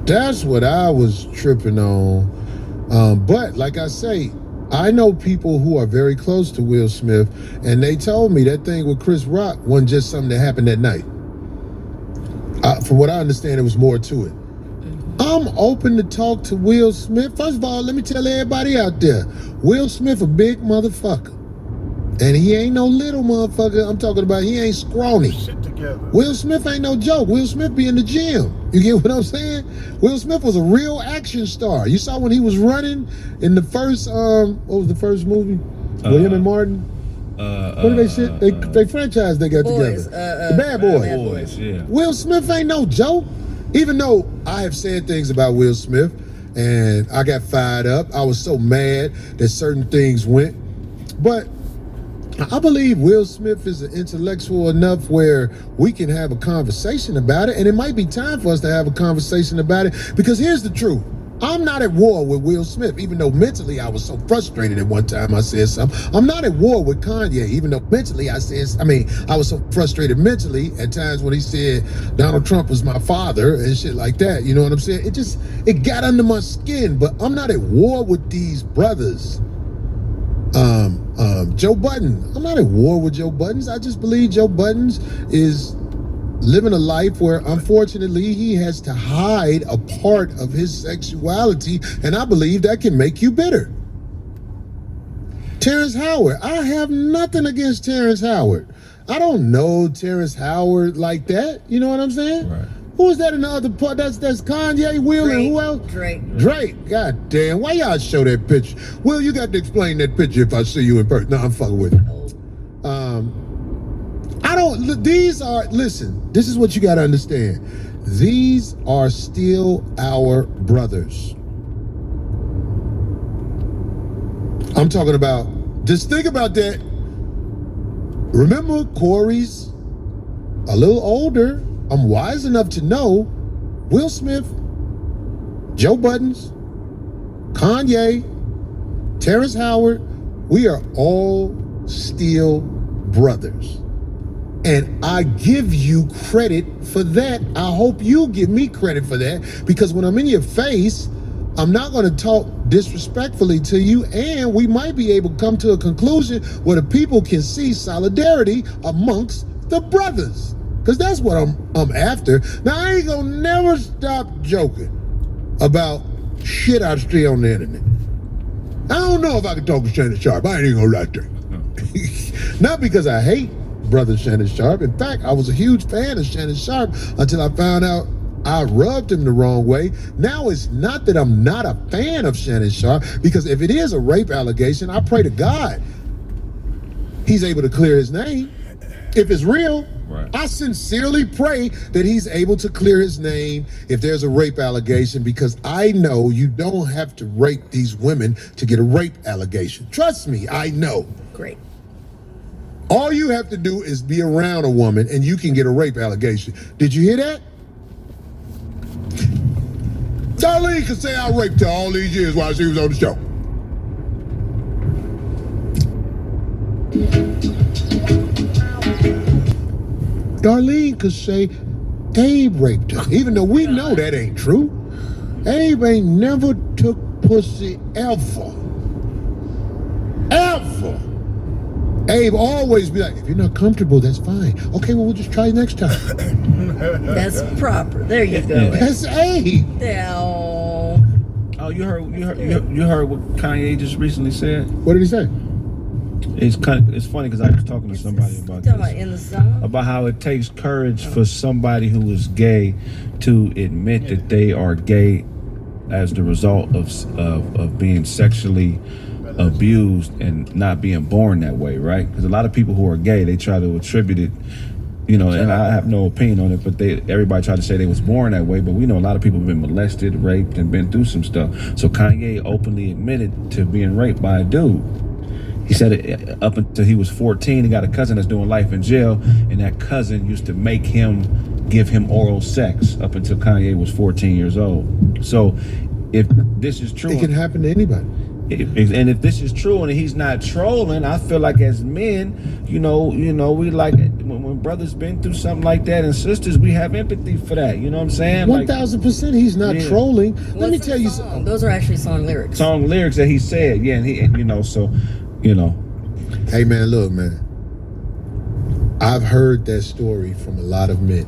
That's what I was tripping on. But like I say, I know people who are very close to Will Smith, and they told me that thing with Chris Rock wasn't just something that happened that night. From what I understand, it was more to it. I'm open to talk to Will Smith. First of all, let me tell everybody out there, Will Smith a big motherfucker. And he ain't no little motherfucker. I'm talking about he ain't scrawny. Shit together. Will Smith ain't no joke. Will Smith be in the gym. You get what I'm saying? Will Smith was a real action star. You saw when he was running in the first, what was the first movie? With him and Martin? What did they say? They franchise they got Boys, together. The Bad Boys. Bad Boys, yeah. Will Smith ain't no joke. Even though I have said things about Will Smith and I got fired up, I was so mad that certain things went. But I believe Will Smith is intellectual enough where we can have a conversation about it. And it might be time for us to have a conversation about it, because here's the truth. I'm not at war with Will Smith, even though mentally I was so frustrated at one time I said something. I'm not at war with Kanye, even though mentally I was so frustrated mentally at times when he said Donald Trump was my father and shit like that. You know what I'm saying? It got under my skin, but I'm not at war with these brothers. Joe Budden. I'm not at war with Joe Budden. I just believe Joe Budden is living a life where, unfortunately, he has to hide a part of his sexuality, and I believe that can make you bitter. Terrence Howard. I have nothing against Terrence Howard. I don't know Terrence Howard like that. You know what I'm saying? Right. Who is that in the other part? That's Kanye, Will, and who else? Drake. God damn. Why y'all show that picture? Will, you got to explain that picture if I see you in person. No, I'm fucking with you. Listen, this is what you got to understand. These are still our brothers. I'm talking about, just think about that. Remember, Corey's a little older. I'm wise enough to know Will Smith, Joe Budden, Kanye, Terrence Howard, we are all still brothers. And I give you credit for that. I hope you give me credit for that, because when I'm in your face, I'm not going to talk disrespectfully to you, and we might be able to come to a conclusion where the people can see solidarity amongst the brothers. Because that's what I'm after. Now, I ain't going to never stop joking about shit I see on the internet. I don't know if I can talk to Shannon Sharpe. I ain't even going to lie to you. Not because I hate brother Shannon Sharpe. In fact, I was a huge fan of Shannon Sharpe until I found out I rubbed him the wrong way. Now it's not that I'm not a fan of Shannon Sharpe, because if it is a rape allegation, I pray to God he's able to clear his name. If it's real, right. I sincerely pray that he's able to clear his name if there's a rape allegation, because I know you don't have to rape these women to get a rape allegation. Trust me, I know. Great. All you have to do is be around a woman and you can get a rape allegation. Did you hear that? Darlene could say I raped her all these years while she was on the show. Darlene could say Abe raped her, even though we know that ain't true. Abe ain't never took pussy ever. Ever. Abe always be like, if you're not comfortable, that's fine. Okay, well, we'll just try next time. That's proper. There you go. That's Abe. Oh, you heard what Kanye just recently said? What did he say? It's funny because I was talking to somebody about this. In the song? About how it takes courage for somebody who is gay to admit that they are gay as the result of being sexually abused and not being born that way, right? Because a lot of people who are gay, they try to attribute it, and I have no opinion on it, but everybody try to say they was born that way, but we know a lot of people have been molested, raped, and been through some stuff. So Kanye openly admitted to being raped by a dude. He said it up until he was 14, he got a cousin that's doing life in jail, and that cousin used to make him give him oral sex up until Kanye was 14 years old. So if this is true, it can happen to anybody. And if this is true and he's not trolling, I feel like as men, we like when brothers been through something like that, and sisters, we have empathy for that. You know what I'm saying? 1,000% he's not trolling. Let me tell you something. Those are actually song lyrics. Song lyrics that he said, yeah, and so. Hey man, look, man. I've heard that story from a lot of men.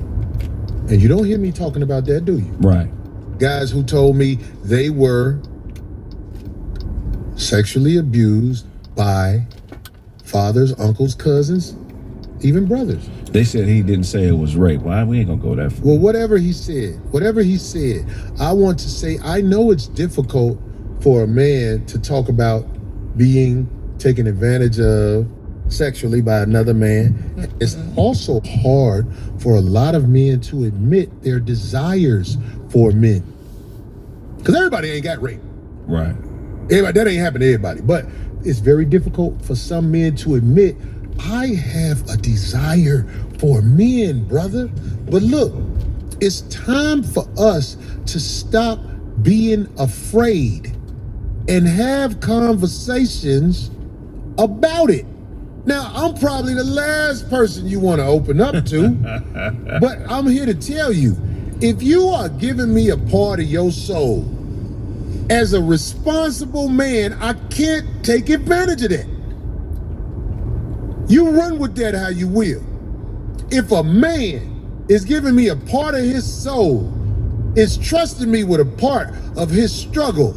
And you don't hear me talking about that, do you? Right. Guys who told me they were sexually abused by fathers, uncles, cousins, even brothers. They said he didn't say it was rape. Why? We ain't gonna go that far. Well, whatever he said, I want to say, I know it's difficult for a man to talk about being taken advantage of sexually by another man. It's also hard for a lot of men to admit their desires for men. Because everybody ain't got raped. Right. Everybody, that ain't happened to everybody. But it's very difficult for some men to admit, I have a desire for men, brother. But look, it's time for us to stop being afraid and have conversations about it. Now, I'm probably the last person you want to open up to, but I'm here to tell you, if you are giving me a part of your soul, as a responsible man, I can't take advantage of that. You run with that how you will. If a man is giving me a part of his soul, is trusting me with a part of his struggle,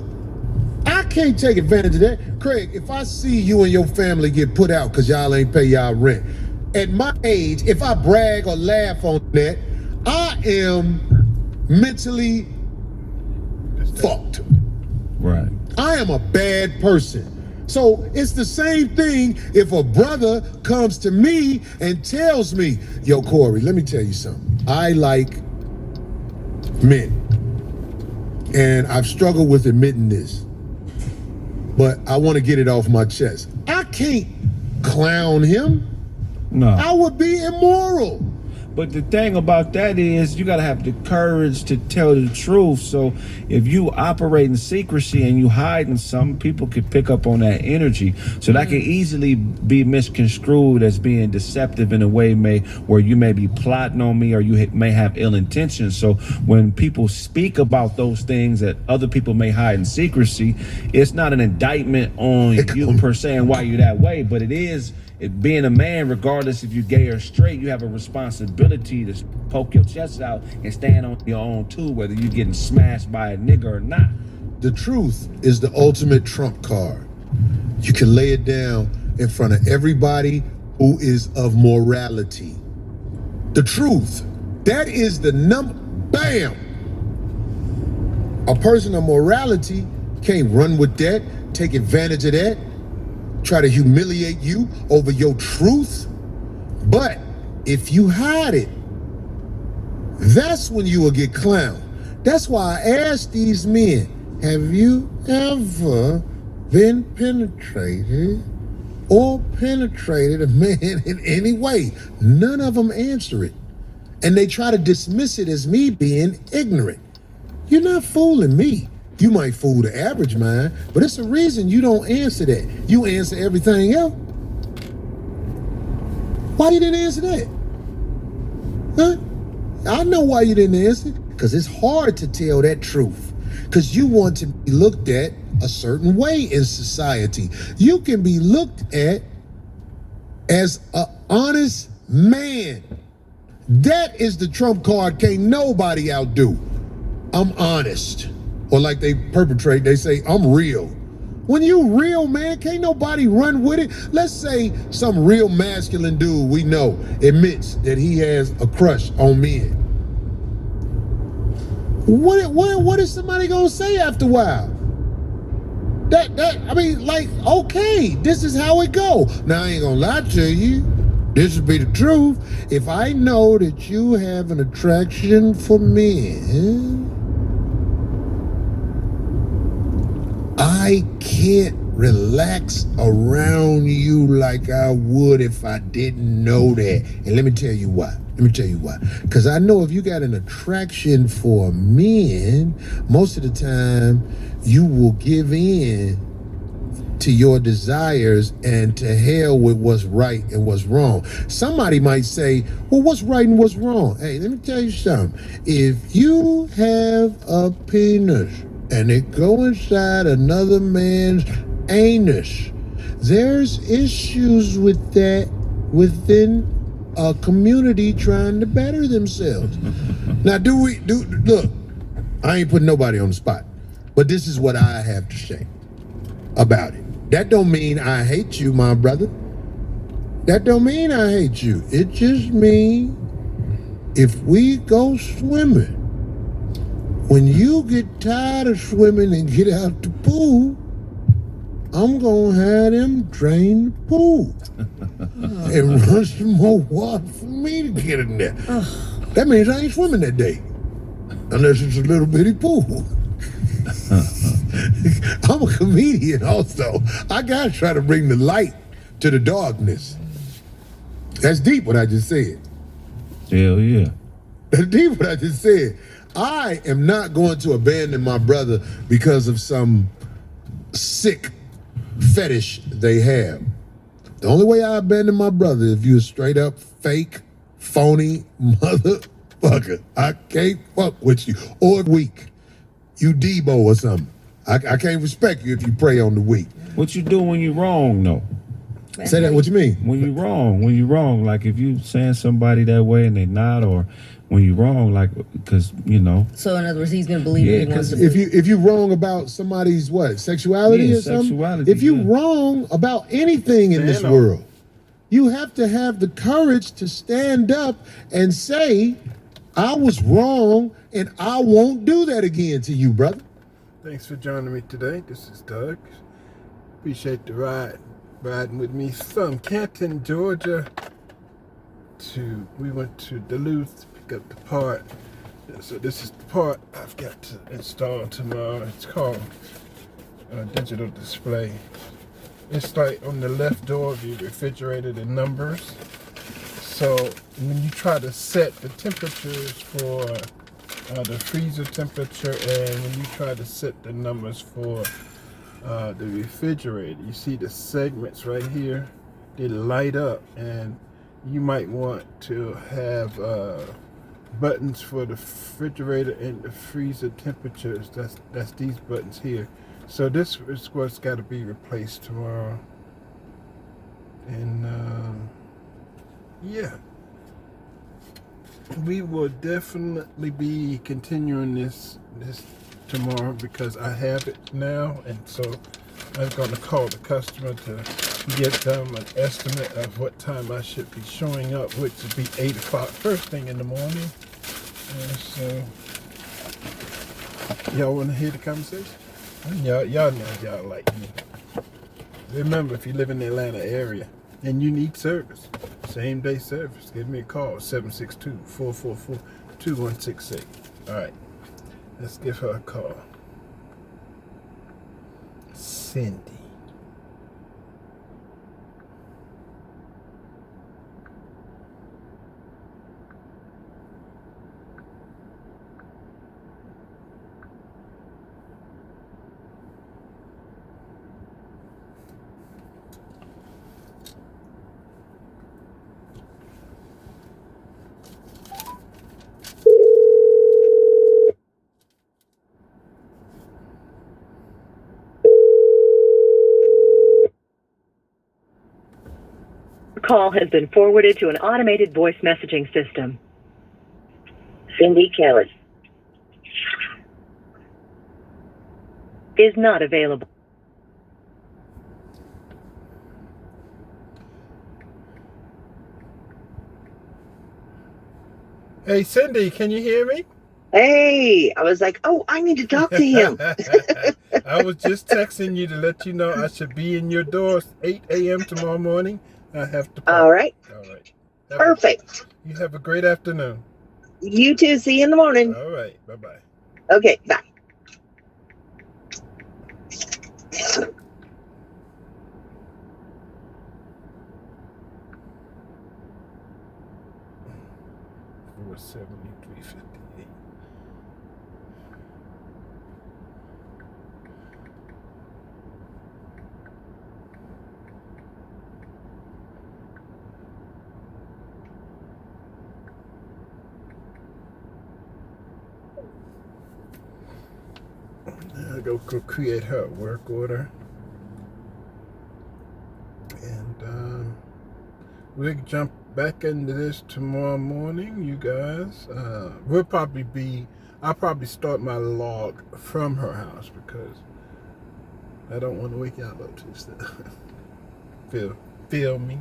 I can't take advantage of that. Craig, if I see you and your family get put out because y'all ain't pay y'all rent, at my age, if I brag or laugh on that, I am mentally fucked. Right. I am a bad person. So it's the same thing if a brother comes to me and tells me, yo, Corey, let me tell you something. I like men. And I've struggled with admitting this, but I want to get it off my chest. I can't clown him. No. I would be immoral. But the thing about that is you got to have the courage to tell the truth. So if you operate in secrecy and you hiding something, people could pick up on that energy. So that can easily be misconstrued as being deceptive in a way where you may be plotting on me or you may have ill intentions. So when people speak about those things that other people may hide in secrecy, it's not an indictment on you per se and why you're that way, but it is. Being a man, regardless if you're gay or straight, you have a responsibility to poke your chest out and stand on your own too, whether you're getting smashed by a nigga or not. The truth is the ultimate trump card. You can lay it down in front of everybody who is of morality. The truth, that is the number, bam! A person of morality can't run with that, take advantage of that, try to humiliate you over your truth. But if you hide it, that's when you will get clowned. That's why I asked these men, have you ever been penetrated or penetrated a man in any way? None of them answer it. And they try to dismiss it as me being ignorant. You're not fooling me. You might fool the average mind, but it's a reason you don't answer that. You answer everything else. Why you didn't answer that? Huh? I know why you didn't answer. Because it's hard to tell that truth. Because you want to be looked at a certain way in society. You can be looked at as an honest man. That is the trump card can't nobody outdo. I'm honest. Or like they perpetrate, they say, I'm real. When you real, man, can't nobody run with it. Let's say some real masculine dude we know admits that he has a crush on men. What is somebody gonna say after a while? I mean, like, okay, this is how it go. Now, I ain't gonna lie to you. This would be the truth. If I know that you have an attraction for men, I can't relax around you like I would if I didn't know that. And let me tell you why. Because I know if you got an attraction for men, most of the time you will give in to your desires and to hell with what's right and what's wrong. Somebody might say, well, what's right and what's wrong? Hey, let me tell you something. If you have a penis and it go inside another man's anus, there's issues with that within a community trying to better themselves. Now, look, I ain't putting nobody on the spot, but this is what I have to say about it. That don't mean I hate you, my brother. That don't mean I hate you. It just means if we go swimming, when you get tired of swimming and get out the pool, I'm gonna have them drain the pool and run some more water for me to get in there. That means I ain't swimming that day, unless it's a little bitty pool. I'm a comedian also. I gotta try to bring the light to the darkness. That's deep what I just said. Hell yeah. That's deep what I just said. I am not going to abandon my brother because of some sick fetish they have. The only way I abandon my brother is if you're a straight up fake, phony motherfucker. I can't fuck with you. Or weak. You Debo or something. I can't respect you if you prey on the weak. What you do when you wrong, though? Say that, what you mean? When you wrong, like if you saying somebody that way and they not, or when you wrong, like, because, you know. So in other words, he's gonna believe Yeah, what he wants to If believe. you wrong about somebody's what, sexuality Yeah, or something? sexuality, If you yeah. wrong about anything in this Stand on. world, you have to have the courage to stand up and say, I was wrong and I won't do that again to you, brother. Thanks for joining me today. This is Doug. Appreciate the riding with me from Canton, Georgia. We went to Duluth to pick up the part. So this is the part I've got to install tomorrow. It's called digital display. It's like on the left door of your refrigerator, the numbers. So when you try to set the temperatures for the freezer temperature, and when you try to set the numbers for the refrigerator, you see the segments right here, they light up, and you might want to have buttons for the refrigerator and the freezer temperatures. That's these buttons here. So this is what's got to be replaced tomorrow. And yeah, we will definitely be continuing this tomorrow because I have it now, and so I'm going to call the customer to get them an estimate of what time I should be showing up, which would be 8 o'clock first thing in the morning. And so y'all want to hear the conversation? Y'all know y'all like me. Remember, if you live in the Atlanta area and you need service, same day service, give me a call, 762-444-2168. All right, let's give her a call. Cindy. Call has been forwarded to an automated voice messaging system. Cindy Kelly is not available. Hey, Cindy, can you hear me? Hey, I was like, oh, I need to talk to him. I was just texting you to let you know I should be in your doors 8 a.m. tomorrow morning. I have to park. All right. All right. Perfect. You have a great afternoon. You too. See you in the morning. All right. Bye-bye. Okay, bye. It was 73.58. I'll go create her work order. And we'll jump back into this tomorrow morning, you guys. I'll probably start my log from her house because I don't want to wake y'all up too stuff. Feel me?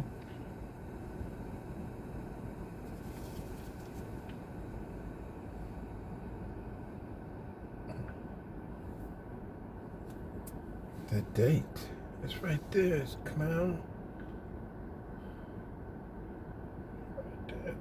The date. It's right there. It's clown. Right there.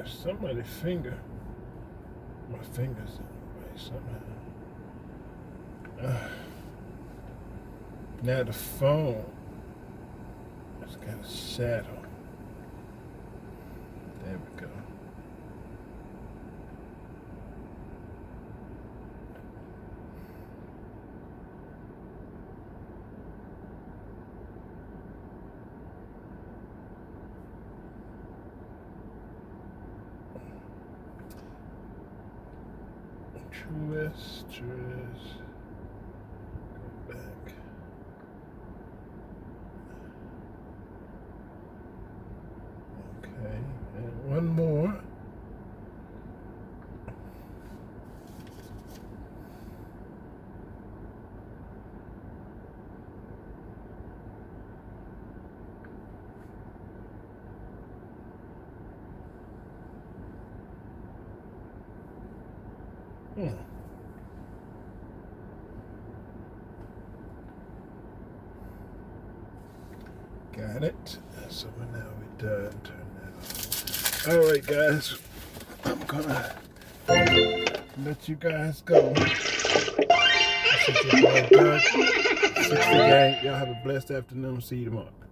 Somebody's finger. My finger's in the way somehow. Now the phone has got a shadow. There we go. Truest. Go back. Okay, and one more. Got it. So now we're done. Turn that off. All right, guys. I'm gonna let you guys go. This is your boy Doug. 60 Gang. Y'all have a blessed afternoon. See you tomorrow.